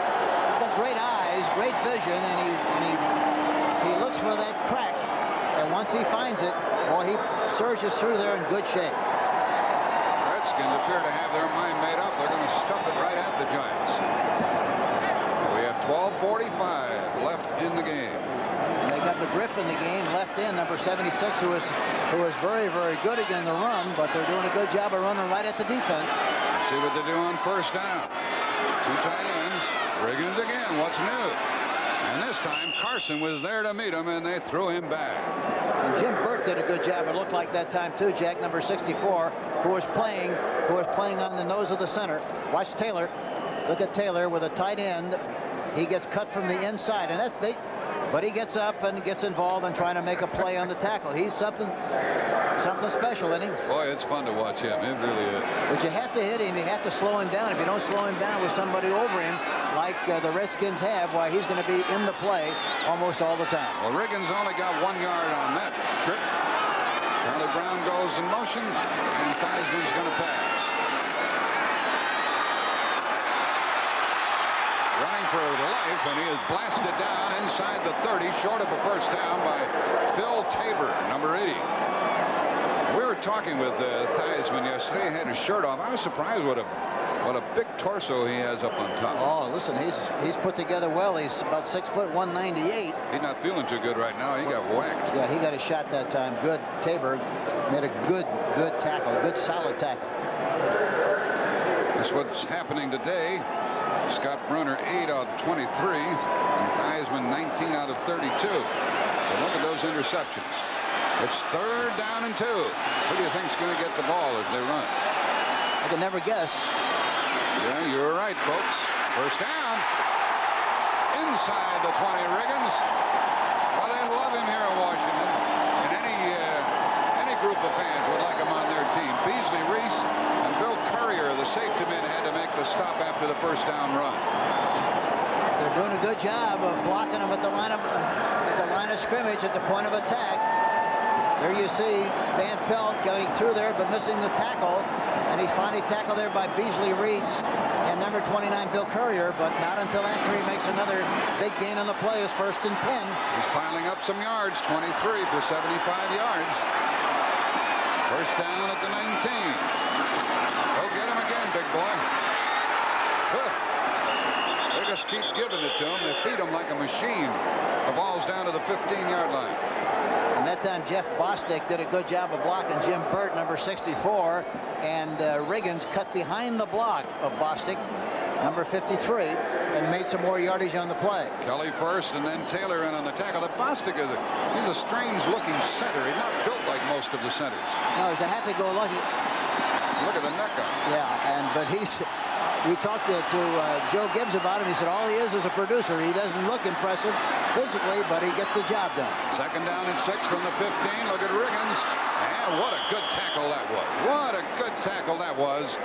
He's got great eyes, great vision, and he looks for that crack. And once he finds it, well, he surges through there in good shape. Redskins appear to have their mind made up. They're going to stuff it right at the Giants. We have 12:45 left in the game. And they got McGriff in the game, left in, number 76, who was very, very good against the run, but they're doing a good job of running right at the defense. See what they do on first down. 2 tight ends. Riggins again. What's new? And this time, Carson was there to meet him, and they threw him back. And Jim Burt did a good job. It looked like that time too. Jack, number 64, who was playing on the nose of the center. Watch Taylor. Look at Taylor with a tight end. He gets cut from the inside, and that's big. But he gets up and gets involved in trying to make a play on the tackle. He's something special, isn't he? Boy, it's fun to watch him. It really is. But you have to hit him. You have to slow him down. If you don't slow him down with somebody over him, like the Redskins have, why he's going to be in the play almost all the time. Well, Riggins only got 1 yard on that trip. Charlie Brown goes in motion, and Theismann's going to pass. Running for life, and he is blasted down inside the 30, short of a first down by Phil Tabor, number 80. We were talking with Theismann yesterday. He had his shirt off. I was surprised what a big torso he has up on top. Oh, listen, he's put together well. He's about 6 foot 198. He's not feeling too good right now. He got whacked. Yeah, he got a shot that time. Good. Tabor made a good tackle, a good solid tackle. That's what's happening today. Scott Brunner 8 out of 23, and Theismann 19 out of 32. So look at those interceptions. It's 3rd down and 2. Who do you think's going to get the ball as they run? I can never guess. Yeah, you were right, folks. First down. Inside the 20, Riggins. Well, they love him here in Washington. And any group of fans would like him on their team. Beasley, Reese, and Bill Currier, the safety men, had to make the stop after the first down run. They're doing a good job of blocking him at the line of scrimmage at the point of attack. There you see Van Pelt going through there but missing the tackle, and he's finally tackled there by Beasley Reese and number 29 Bill Currier, but not until after he makes another big gain on the play. Is 1st and 10. He's piling up some yards, 23 for 75 yards. First down at the 19. Go get him again, big boy. They just keep giving it to him. They feed him like a machine. The ball's down to the 15-yard line. And that time Jeff Bostic did a good job of blocking Jim Burt, number 64, and Riggins cut behind the block of Bostic, number 53, and made some more yardage on the play. Kelly first, and then Taylor in on the tackle. The Bostic he's a strange-looking center. He's not built like most of the centers. No, he's a happy-go-lucky. Look at the neck on him. Yeah, but we talked to Joe Gibbs about him. He said all he is a producer. He doesn't look impressive physically, but he gets the job done. 2nd down and 6 from the 15. Look at Riggins. And what a good tackle that was. What a good tackle that was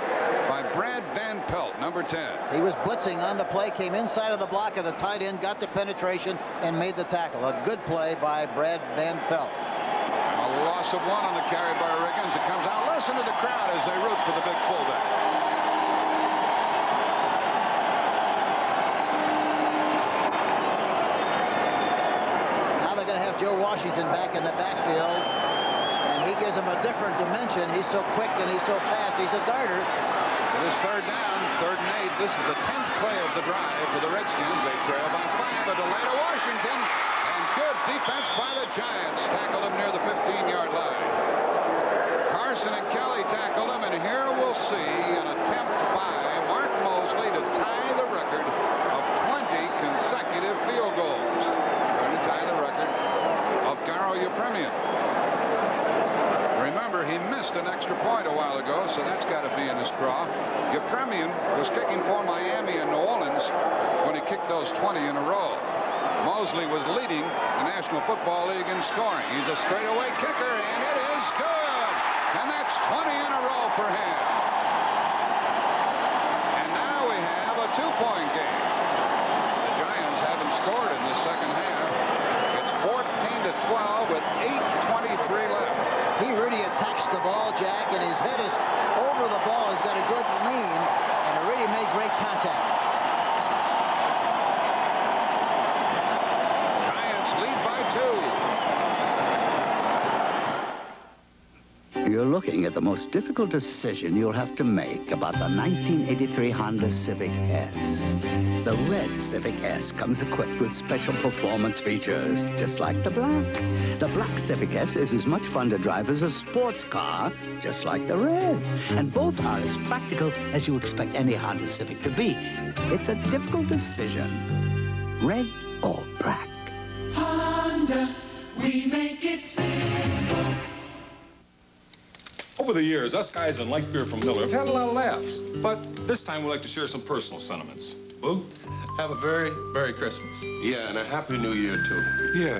by Brad Van Pelt, number 10. He was blitzing on the play, came inside of the block of the tight end, got the penetration, and made the tackle. A good play by Brad Van Pelt. A loss of 1 on the carry by Riggins. It comes out. Listen to the crowd as they root for the big fullback. Joe Washington back in the backfield, and he gives him a different dimension. He's so quick and he's so fast. He's a darter. It is 3rd down, 3rd and 8. This is the 10th play of the drive for the Redskins. They trail by 5. A delay to Washington, and good defense by the Giants. Tackled him near the 15-yard line. Carson and Kelly tackled him, and here we'll see an attempt by Mark Mosley to tie the record of 20 consecutive field goals. Trying to tie the record of Garo Yepremian. Remember, he missed an extra point a while ago, so that's got to be in his craw. Yepremian was kicking for Miami and New Orleans when he kicked those 20 in a row. Mosley was leading the National Football League in scoring. He's a straightaway kicker, and it is good. And that's 20 in a row for him. And now we have a 2-point game. The Giants haven't scored in the second half. 14-12 with 8:23 left. He really attacks the ball, Jack, and his head is over the ball. He's got a good lean, and it really made great contact. Giants lead by 2. You're looking at the most difficult decision you'll have to make about the 1983 Honda Civic S. The red Civic S comes equipped with special performance features, just like the black. The black Civic S is as much fun to drive as a sports car, just like the red. And both are as practical as you expect any Honda Civic to be. It's a difficult decision. Red or black? Honda, we make it simple. Over the years, us guys in light beer from Miller have had a lot of laughs. But this time we'd like to share some personal sentiments. Boo? Have a very Merry Christmas. Yeah, and a Happy New Year, too. Yeah.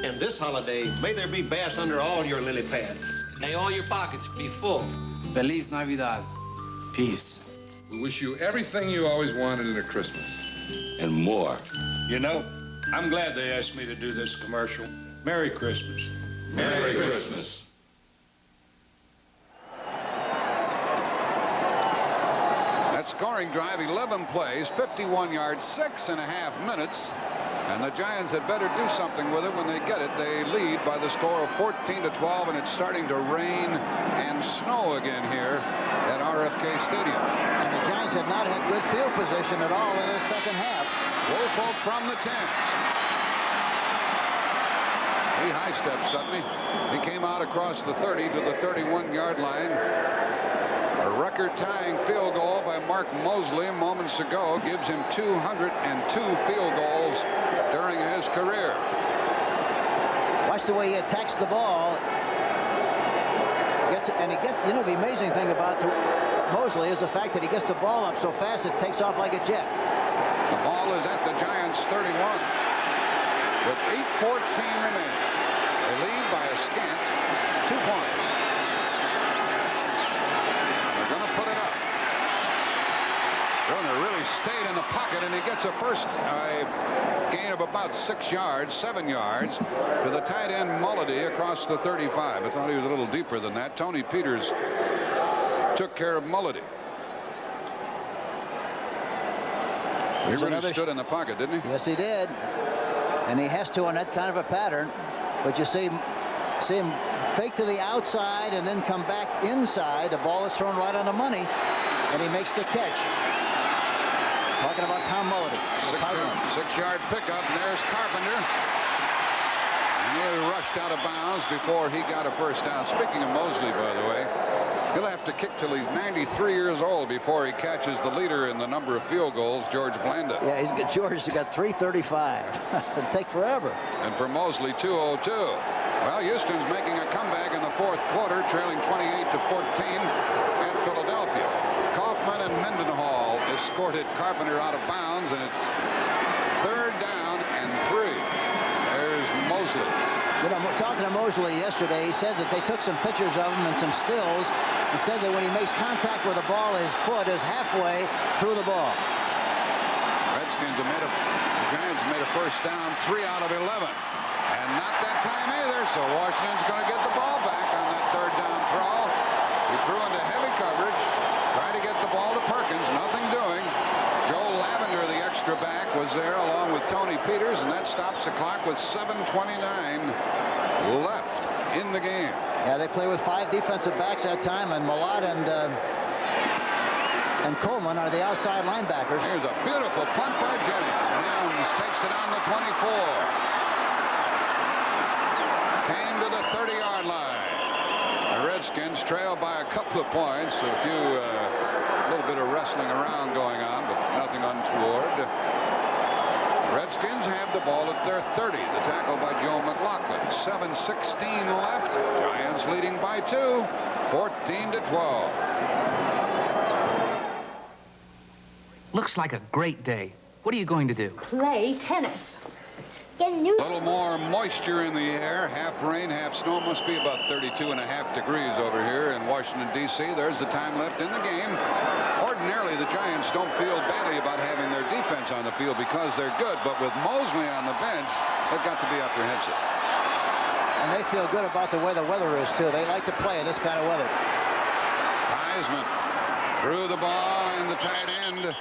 And this holiday, may there be bass under all your lily pads. May all your pockets be full. Feliz Navidad. Peace. We wish you everything you always wanted in a Christmas. And more. You know, I'm glad they asked me to do this commercial. Merry Christmas. Merry Christmas. Scoring drive, 11 plays, 51 yards, 6.5 minutes. And the Giants had better do something with it when they get it. They lead by the score of 14-12, and it's starting to rain and snow again here at RFK Stadium. And the Giants have not had good field position at all in the second half. Woolfolk from the 10. He high steps, doesn't he? He came out across the 30 to the 31-yard line. A record-tying field goal by Mark Mosley moments ago gives him 202 field goals during his career. Watch the way he attacks the ball. You know, the amazing thing about Mosley is the fact that he gets the ball up so fast it takes off like a jet. The ball is at the Giants' 31 with 8:14 remaining. They lead by a scant 2 points. Runner really stayed in the pocket, and he gets a first gain of about 7 yards to the tight end Mulledy across the 35. I thought he was a little deeper than that. Tony Peters took care of Mulledy. He really stood in the pocket, didn't he? Yes, he did. And he has to on that kind of a pattern. But you see him fake to the outside and then come back inside. The ball is thrown right on the money, and he makes the catch. Talking about Tom Mulledy. 6-yard pickup, and there's Carpenter. And he rushed out of bounds before he got a first down. Speaking of Mosley, by the way, he'll have to kick till he's 93 years old before he catches the leader in the number of field goals, George Blanda. Yeah, George's got 335. It'll take forever. And for Mosley, 202. Well, Houston's making a comeback in the fourth quarter, trailing 28-14 at Philadelphia. Kaufman and Mendenhall escorted Carpenter out of bounds, and it's 3rd down and 3. There's Mosley. You know, talking to Mosley yesterday, he said that they took some pictures of him and some stills. He said that when he makes contact with the ball, his foot is halfway through the ball. Redskins have the Giants made a first down, 3 out of 11. And not that time either, so Washington's going to get the ball back on that 3rd down throw. He threw into heavy coverage, tried to get the ball to Perkins, nothing doing. Joe Lavender, the extra back, was there along with Tony Peters, and that stops the clock with 7:29 left in the game. Yeah, they play with 5 defensive backs that time, and Millard and Coleman are the outside linebackers. Here's a beautiful punt by Jennings. Mims takes it on the 24. Came to the 30-yard line. The Redskins trail by a couple of points. A little bit of wrestling around going on, but nothing untoward. Redskins have the ball at their 30. The tackle by Joe McLaughlin. 7:16 left. Giants leading by 2. 14-12. Looks like a great day. What are you going to do? Play tennis. A little more moisture in the air. Half rain, half snow. Must be about 32.5 degrees over here in Washington, D.C. There's the time left in the game. Ordinarily, the Giants don't feel badly about having their defense on the field because they're good. But with Mosley on the bench, they've got to be apprehensive. And they feel good about the way the weather is, too. They like to play in this kind of weather. Heisman threw the ball in the tight end.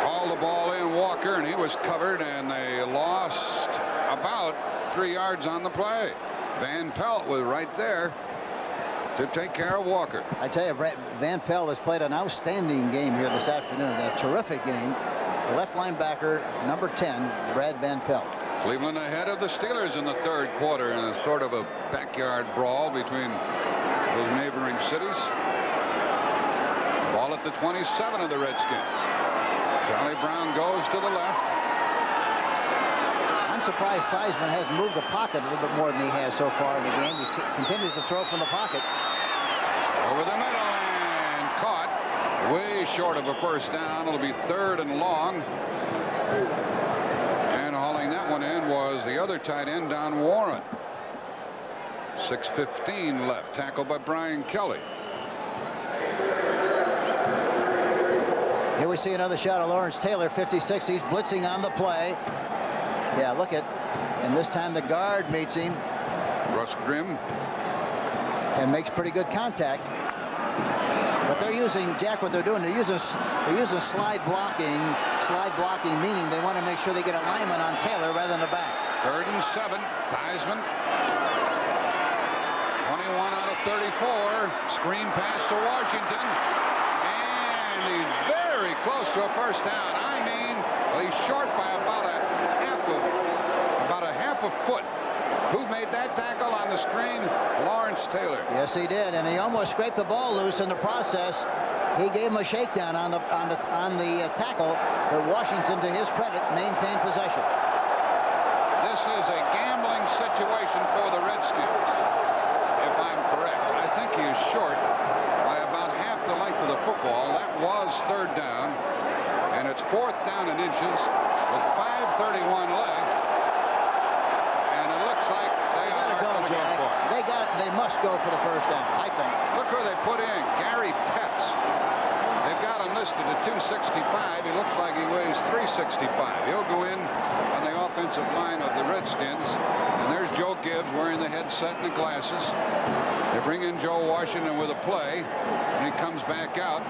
Hauled the ball in Walker, and he was covered, and they lost about 3 yards on the play. Van Pelt was right there. to take care of Walker. I tell you, Van Pelt has played an outstanding game here this afternoon. A terrific game. The left linebacker, number 10, Brad Van Pelt. Cleveland ahead of the Steelers in the third quarter in a sort of a backyard brawl between those neighboring cities. Ball at the 27 of the Redskins. Charlie Brown goes to the left. I'm surprised Theismann hasn't moved the pocket a little bit more than he has so far in the game. He continues to throw from the pocket. Over the middle and caught. Way short of a first down. It'll be 3rd and long. And hauling that one in was the other tight end, Don Warren. 6:15 left. Tackled by Brian Kelly. Here we see another shot of Lawrence Taylor, 56. He's blitzing on the play. Yeah, look at, and this time the guard meets him. Russ Grimm. And makes pretty good contact. But they're using, Jack, what they're doing, they're using slide blocking. Slide blocking meaning they want to make sure they get alignment on Taylor rather than the back. 3rd and 7. Theismann. 21 out of 34. Screen pass to Washington. And he's very close to a first down. I mean, he's short by about a half a foot. Who made that tackle on the screen? Lawrence Taylor. Yes, he did, and he almost scraped the ball loose in the process. He gave him a shakedown on the tackle, but Washington, to his credit, maintained possession. This is a gambling situation for the Redskins, if I'm correct. I think he is short by about half the length of the football. That was 3rd down, and it's 4th down in inches with 5:31 left. Like they are going to go for it. They must go for the first down, I think. Look who they put in, Gary Petts. They've got him listed at 265. He looks like he weighs 365. He'll go in on the offensive line of the Redskins. And there's Joe Gibbs wearing the headset and the glasses. They bring in Joe Washington with a play, and he comes back out.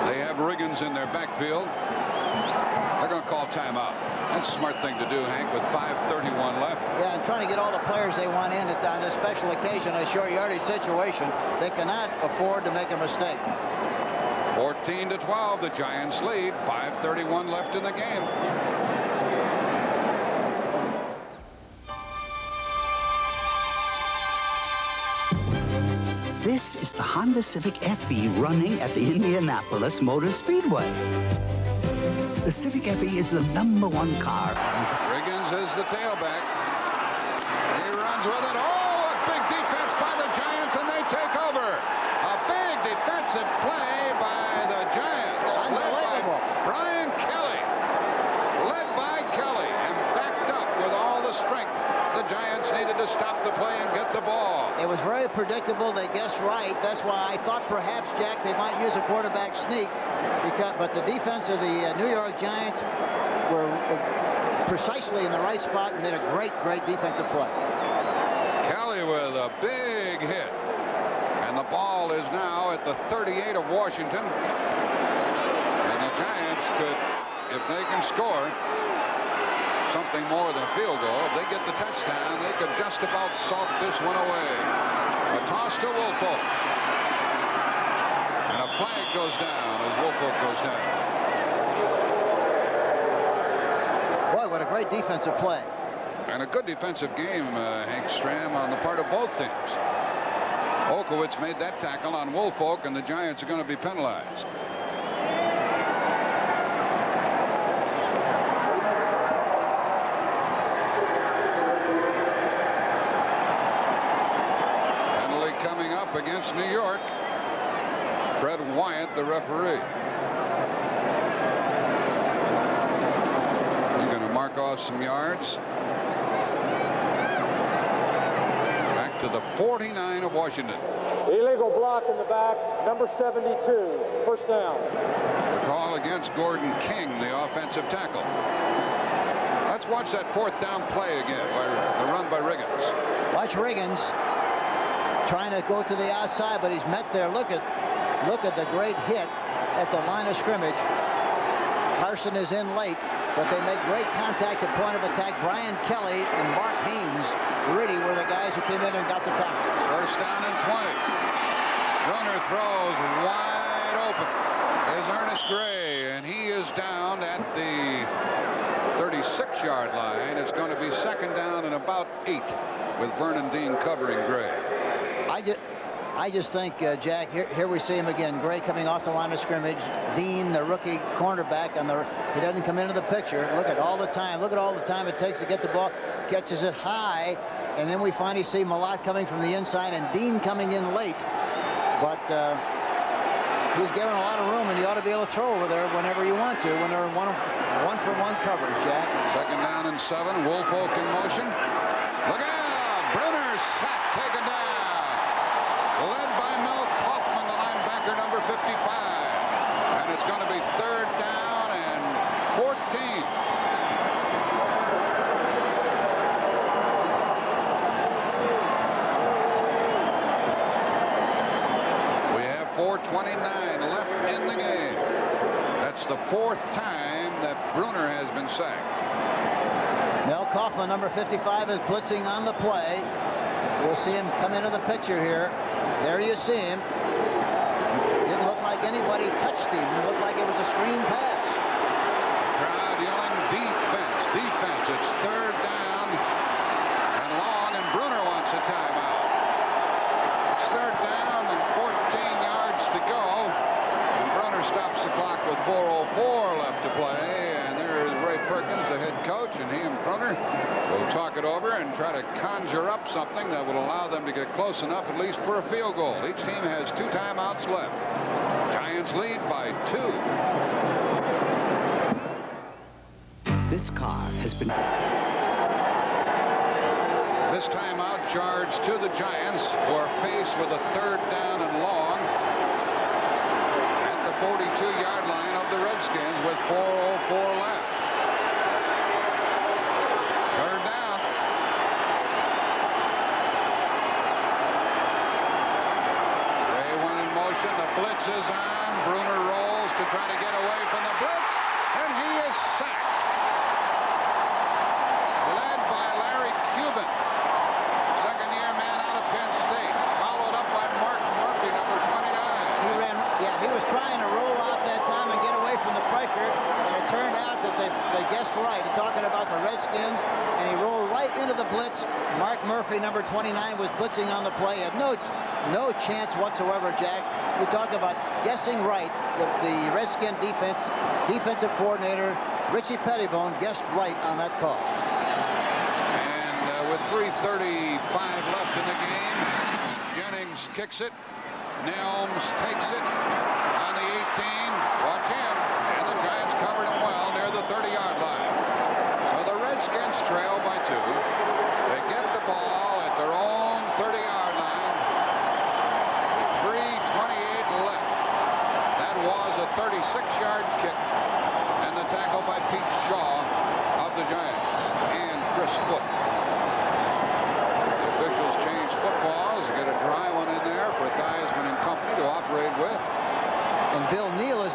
They have Riggins in their backfield. They're going to call timeout. That's a smart thing to do, Hank, with 5:31 left. Yeah, and trying to get all the players they want in on this special occasion, a short yardage situation. They cannot afford to make a mistake. 14-12, the Giants lead. 5:31 left in the game. This is the Honda Civic FE running at the Indianapolis Motor Speedway. The Civic FE is the #1 car. Riggins is the tailback. He runs with it. Oh, a big defense by the Giants, and they take over. A big defensive play by the Giants. Unbelievable. Led by Brian Kelly. Led by Kelly and backed up with all the strength. The Giants needed to stop the play and get the ball. It was very predictable. They guessed right. That's why I thought perhaps, Jack, they might use a quarterback sneak. But the defense of the New York Giants were precisely in the right spot and made a great defensive play. Kelly with a big hit. And the ball is now at the 38 of Washington. And the Giants could, if they can score something more than a field goal, if they get the touchdown, they could just about salt this one away. A toss to Woolfolk. And a flag goes down as Woolfolk goes down. Boy, what a great defensive play. And a good defensive game, Hank Stram, on the part of both teams. Olkowitz made that tackle on Woolfolk, and the Giants are going to be penalized. Penalty coming up against New York. Fred Wyatt, the referee. He's going to mark off some yards. Back to the 49 of Washington. Illegal block in the back, number 72, first down. The call against Gordon King, the offensive tackle. Let's watch that 4th down play again, the run by Riggins. Watch Riggins trying to go to the outside, but he's met there. Look at the great hit at the line of scrimmage. Carson is in late, but they make great contact at point of attack. Brian Kelly and Mark Haynes really were the guys who came in and got the tackles. First down and 20. Bruner throws wide open. Is Ernest Gray, and he is down at the 36-yard line. It's going to be second down and about 8 with Vernon Dean covering Gray. I just think, Jack, here we see him again. Gray coming off the line of scrimmage. Dean, the rookie cornerback, he doesn't come into the picture. Look at all the time it takes to get the ball. Catches it high, and then we finally see Malott coming from the inside and Dean coming in late. But he's given a lot of room, and you ought to be able to throw over there whenever you want to, when they're in one-for-one coverage, Jack. Second down and 7. Woolfolk in motion. Look out! Bruner's sack taken down. Led by Mel Kaufman, the linebacker, number 55. And it's going to be third down and 14. We have 4:29 left in the game. That's the 4th time that Bruner has been sacked. Mel Kaufman, number 55, is blitzing on the play. We'll see him come into the picture here. There you see him. Didn't look like anybody touched him. It looked like it was a screen pass. Crowd yelling defense, defense. It's third down and long, and Bruner wants a timeout. It's third down and 14 yards to go. And Bruner stops the clock with 4:04 left to play. And there's Ray Perkins, the head coach, and he and Bruner will talk it over and try to conjure up something that will allow them to get close enough at least for a field goal. Each team has 2 timeouts left. Giants lead by 2. This car has been... This timeout charged to the Giants, who are faced with a third down and long at the 42-yard line of the Redskins with 4:04 left. Third down. Gray went in motion. The blitz is on. Bruner rolls to try to get away from the blitz, and he is sacked. Led by Larry Cuban, second-year man out of Penn State, followed up by Mark Murphy, number 29. He was trying to roll out that time and get away from the pressure, and it turned out that they guessed right. They're talking about the Redskins, and he rolled right into the blitz. Mark Murphy, number 29, was blitzing on the play. Had no chance whatsoever, Jack. We talk about guessing right. The Redskin defensive coordinator, Richie Pettibone, guessed right on that call. And with 3:35 left in the game, Jennings kicks it. Nelms takes it on the 18. Watch him. And the Giants covered him well near the 30-yard line. So the Redskins trail by 2. They get the ball at their own 30-yard line. 3:28 left. That was a 36-yard kick. And the tackle by Pete Shaw of the Giants and Chris Foote. The officials change footballs. Get a dry one in there for Theismann and company to operate with. And Bill Neal is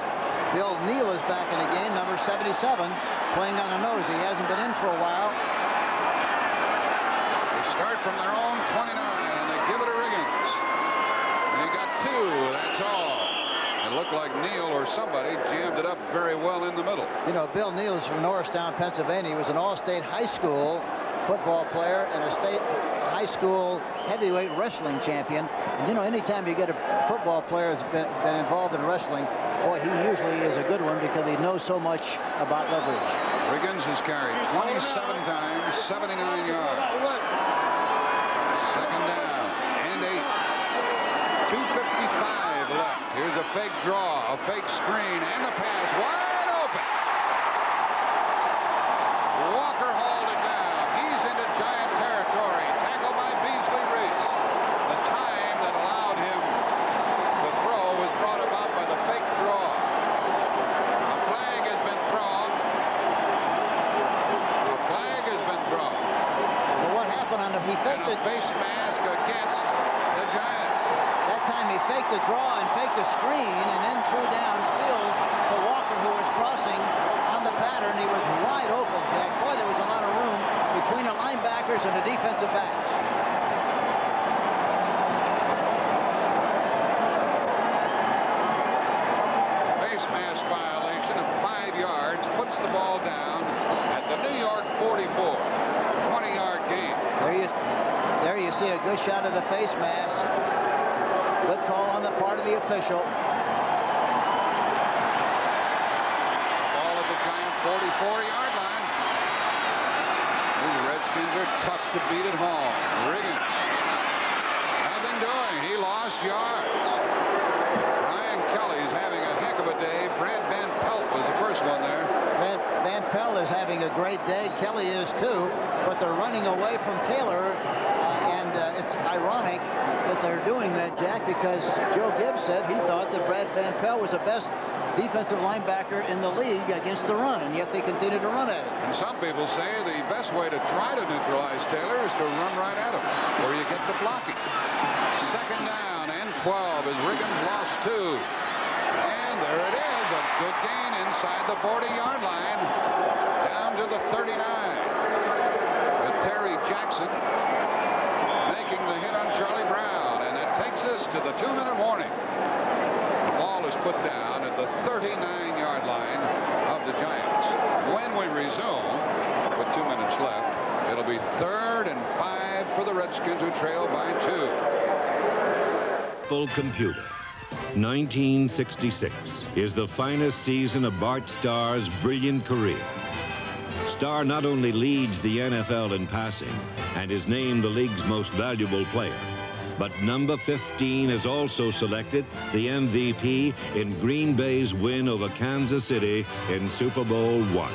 back in the game, number 77, playing on the nose. He hasn't been in for a while. They start from their own 29, and they give it to Riggins. And he got 2, that's all. It looked like Neal or somebody jammed it up very well in the middle. You know, Bill Neal is from Norristown, Pennsylvania. He was an all-state high school football player and a state high school heavyweight wrestling champion. And, you know, anytime you get a football player that's been involved in wrestling, boy, he usually is a good one because he knows so much about leverage. Riggins has carried 27 times, 79 yards. Second down and 8. 2:55 left. Here's a fake draw, a fake screen, and a pass wide open. Walker hauled it down. He's into Giant territory. Tackled by Beasley Reese. The time that allowed him to throw was brought about by the fake draw. A flag has been thrown. A flag has been thrown. Well, what happened on the he faked and a face mask against the Giants. That time he faked the draw and faked the screen and then threw downfield to Walker, who was crossing. players and the defensive backs. Face mask violation of 5 yards puts the ball down at the New York 44. 20-yard gain. There you see a good shot of the face mask. Good call on the part of the official. Ball at the Giant 44-yard line. These Redskins are tough to beat at home. Riggins. Nothing doing. He lost yards. Brian Kelly's having a heck of a day. Brad Van Pelt was the first one there. Van Pelt is having a great day. Kelly is too, but they're running away from Taylor. It's ironic that they're doing that, Jack, because Joe Gibbs said he thought that Brad Van Pelt was the best defensive linebacker in the league against the run, and yet they continue to run at it. And some people say the best way to try to neutralize Taylor is to run right at him, where you get the blocking. Second down and 12 as Riggins lost 2. And there it is, a good gain inside the 40-yard line, down to the 39. With Terry Jackson making the hit on Charlie Brown, and it takes us to the 2-minute warning. The ball is put down at the 39-yard line of the Giants. When we resume, with 2 minutes left, it'll be 3rd and 5 for the Redskins, who trail by 2. Full computer. 1966 is the finest season of Bart Starr's brilliant career. Starr not only leads the NFL in passing and is named the league's most valuable player, but number 15 is also selected the MVP in Green Bay's win over Kansas City in Super Bowl I.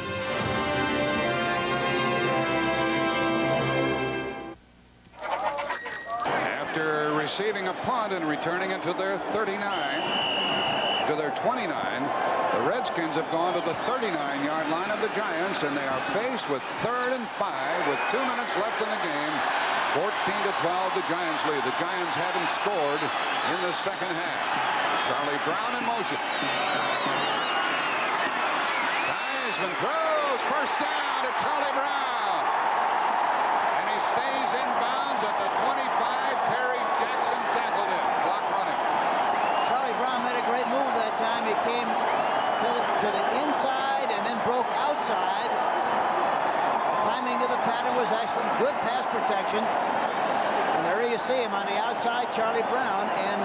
After receiving a punt and returning it to their 29, to their 29, the Redskins have gone to the 39-yard line of the Giants, and they are faced with 3rd and 5 with 2 minutes left in the game. 14-12, the Giants lead. The Giants haven't scored in the second half. Charlie Brown in motion. Heisman throws, first down to Charlie Brown. And he stays in bounds at the 25. Terry Jackson tackled him. Clock running. Charlie Brown made a great move that time. He came to the inside and then broke outside. Timing of the pattern was excellent. Good pass protection. And there you see him on the outside, Charlie Brown, and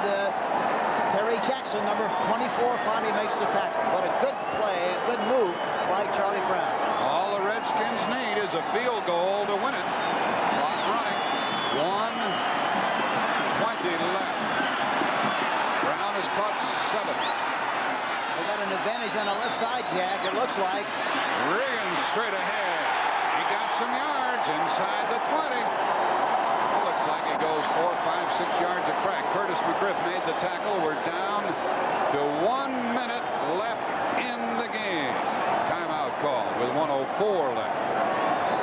Terry Jackson, number 24, finally makes the tackle. But a good play, a good move by Charlie Brown. All the Redskins need is a field goal to win it. Clock running. 1:20 left. Brown has caught 7. They got an advantage on the left side, Jack, it looks like. Riggins straight ahead. He got some yards inside the 20. It looks like he goes 4, 5, 6 yards a crack. Curtis McGriff made the tackle. We're down to 1 minute left in the game. Timeout called with 1:04 left.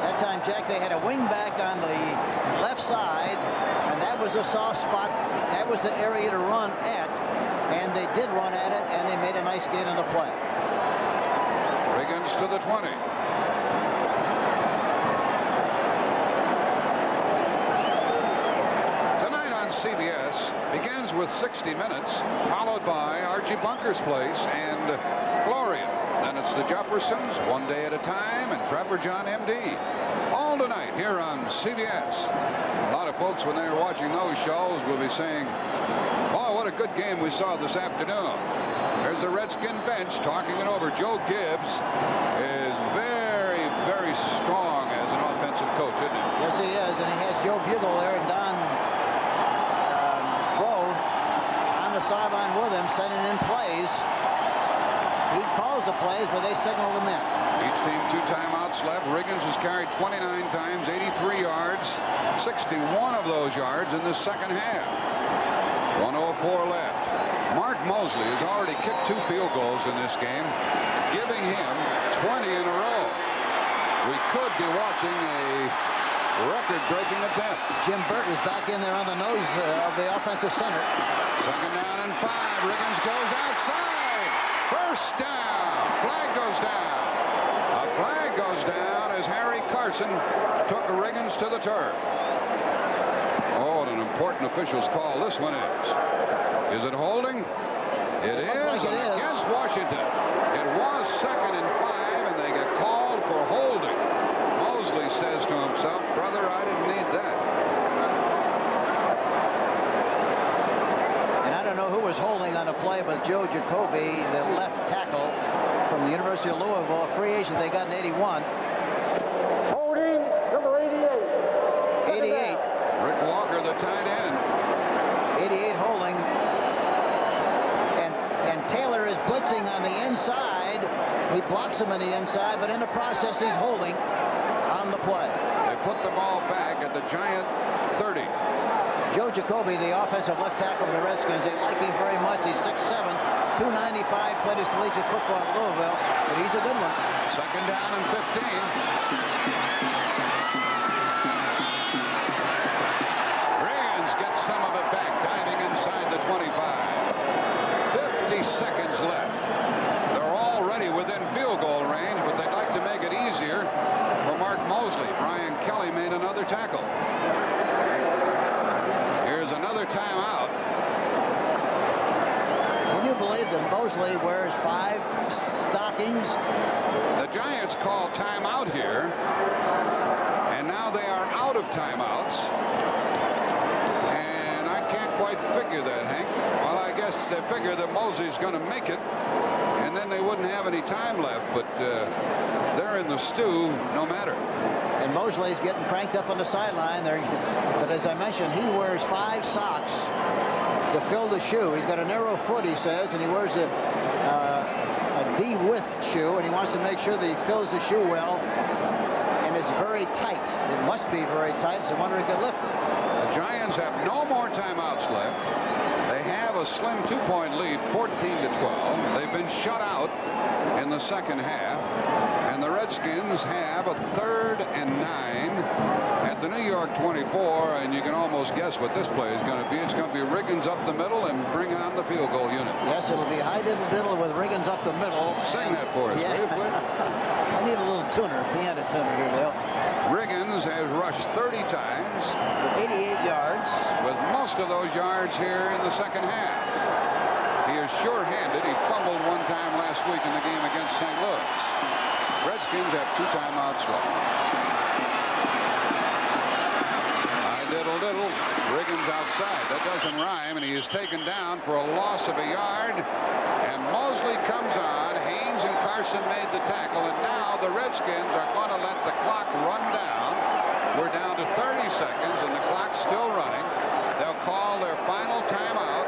That time, Jack, they had a wing back on the left side, and that was a soft spot. That was the area to run at, and they did run at it, and they made a nice gain on the play. Riggins to the 20. Tonight on CBS begins with 60 Minutes, followed by Archie Bunker's Place and Gloria. Then it's the Jeffersons, One Day at a Time, and Trevor John, MD. All tonight here on CBS. A lot of folks, when they're watching those shows, will be saying, boy, what a good game we saw this afternoon. There's the Redskin bench talking it over. Joe Gibbs is very, very strong as an offensive coach, isn't he? Yes, he is, and he has Joe Bugle there and Don Rowe on the sideline with him, sending in plays. He calls the plays, but they signal them in. Each team 2 timeouts left. Riggins has carried 29 times, 83 yards, 61 of those yards in the second half. 1:04 left. Mark Mosley has already kicked 2 field goals in this game, giving him 20 in a row. We could be watching a record-breaking attempt. Jim Burt is back in there on the nose of the offensive center. Second down and 5. Riggins goes outside. First down. Flag goes down. A Flag goes down as Harry Carson took Riggins to the turf. Oh, what an important official's call this one is. Is it holding? It is, and against Washington. It was 2nd and 5, and they get called for holding. Mosley says to himself, brother, I didn't need that. And I don't know who was holding on the play, but Joe Jacoby, the left tackle from the University of Louisville, a free agent they got in '81. Holding number 88. 88. Rick Walker, the tight end. 88 holding. And Taylor is blitzing on the inside. He blocks him on the inside, but in the process, he's holding on the play. They put the ball back at the Giant 30. Joe Jacoby, the offensive left tackle of the Redskins, they like him very much. He's 6'7", 295, played his collegiate football at Louisville, but he's a good one. 2nd down and 15. Riggins gets some of it back, diving inside the 25. 50 seconds left. They're already within field goal range, but they'd like to make it easier for Mark Mosley. Brian Kelly made another tackle. Here's another timeout. Can you believe that Mosley wears 5 stockings? The Giants call timeout here, and now they are out of timeouts. And I can't quite figure that, Hank. Well, I guess they figure that Mosley's going to make it, and then they wouldn't have any time left, but they're in the stew no matter. And Mosley's getting cranked up on the sideline there, but as I mentioned, he wears 5 socks to fill the shoe. He's got a narrow foot, he says, and he wears a D-width shoe, and he wants to make sure that he fills the shoe well, and it's very tight. It must be very tight, so I wonder if he can lift it. The Giants have no more timeouts left. They have a slim 2-point lead, 14-12. They've been shut out in the second half, and the Redskins have a 3rd and 9 at the New York 24, and you can almost guess what this play is going to be. It's going to be Riggins up the middle and bring on the field goal unit. Yes, it'll be high diddle with Riggins up the middle. Sing that for us, yeah. will you, please? I need a little tuner, piano tuner here, Dale. Riggins has rushed 30 times. For 88 yards. With most of those yards here in the second half. He is sure-handed. He fumbled one time last week in the game against St. Louis. Redskins have 2 timeouts left. Diddle. Riggins outside. That doesn't rhyme, and he is taken down for a loss of a yard. And Mosley comes on. Haynes and Carson made the tackle, and now the Redskins are going to let the clock run down. We're down to 30 seconds, and the clock's still running. They'll call their final timeout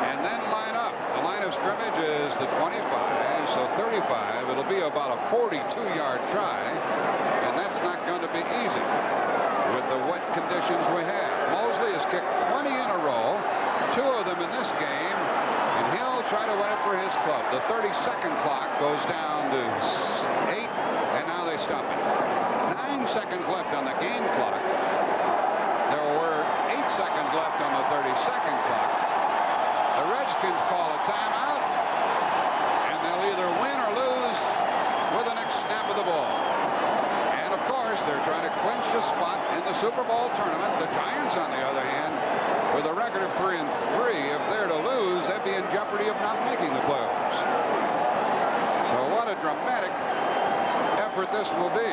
and then line up. The line of scrimmage is the 25, so 35. It'll be about a 42-yard try, and that's not going to be easy with the wet conditions we have. Mosley has kicked 20 in a row, 2 of them in this game, and he'll try to win it for his club. The 30-second clock goes down to 8, and now they stop it. 9 seconds left on the game clock. There were 8 seconds left on the 30-second clock. The Redskins call a timeout, and they'll either win or lose with the next snap of the ball. And of course, they're trying to clinch a spot in the Super Bowl tournament. The Giants, on the other hand, with a record of 3-3, if they're to lose, they'd be in jeopardy of not making the playoffs. So what a dramatic effort this will be.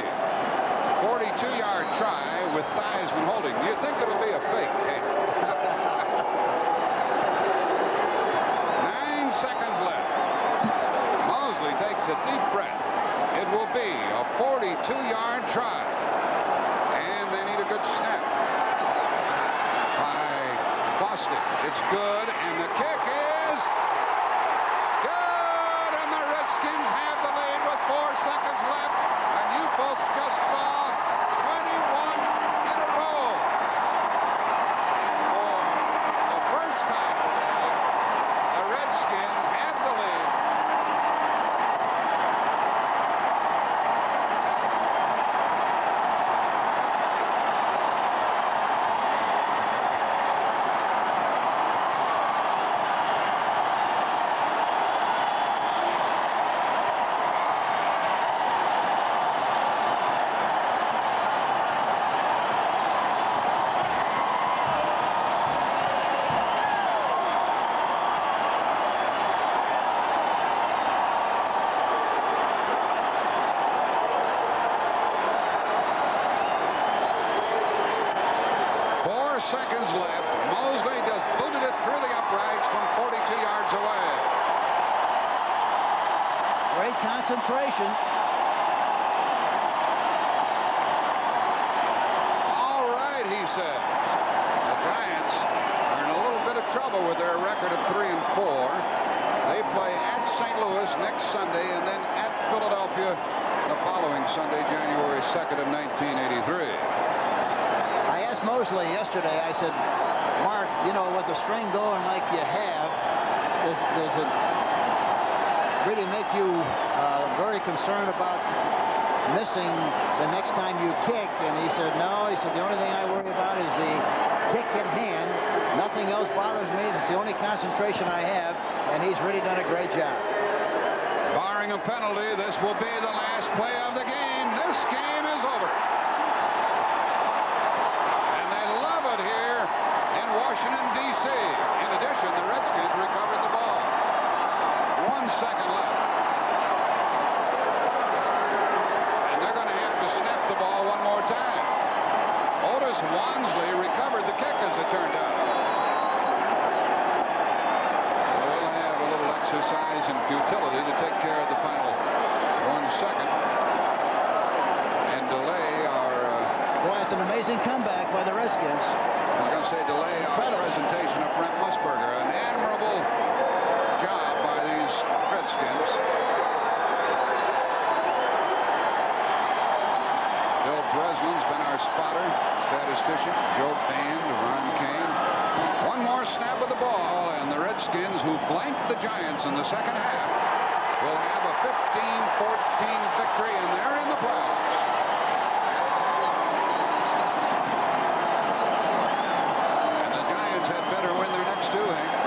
42-yard try with Theismann holding. You think it'll be a fake, Kate? 9 seconds left. Mosley takes a deep breath. It will be a 42-yard try. And they need a good snap by Bostic. It's good, and the kick is good, and the Redskins have the lead with 4 seconds left. And you folks just saw 21 in a row. For the first time, the Redskins have the lead. seconds left. Mosley just booted it through the uprights from 42 yards away. Great concentration. All right, he said. The Giants are in a little bit of trouble with their record of 3-4. They play at St. Louis next Sunday and then at Philadelphia the following Sunday, January 2nd of 1983. I asked Mosley yesterday, I said, Mark, you know, with the string going like you have, does it really make you very concerned about missing the next time you kick? And he said, no. He said, the only thing I worry about is the kick at hand. Nothing else bothers me. That's the only concentration I have, and he's really done a great job. Barring a penalty, this will be the last play of the game. This game is over. And they love it here in Washington, D.C. In addition, the Redskins recovered the ball. 1 second left. And they're going to have to snap the ball one more time. Otis Wansley recovered the kick, as it turned out. So we'll have a little exercise in futility to take care of the final 1 second and delay our... Boy, it's an amazing comeback by the Redskins. I was going to say delay our presentation of Brent Musburger. An admirable job by these Redskins. Bill Breslin's been our spotter, statistician. Joe Band, Ron Kane. One more snap of the ball, and the Redskins, who blanked the Giants in the second half, will have a 15-14 victory, and they're in the playoffs. And the Giants had better win their next two, Hank.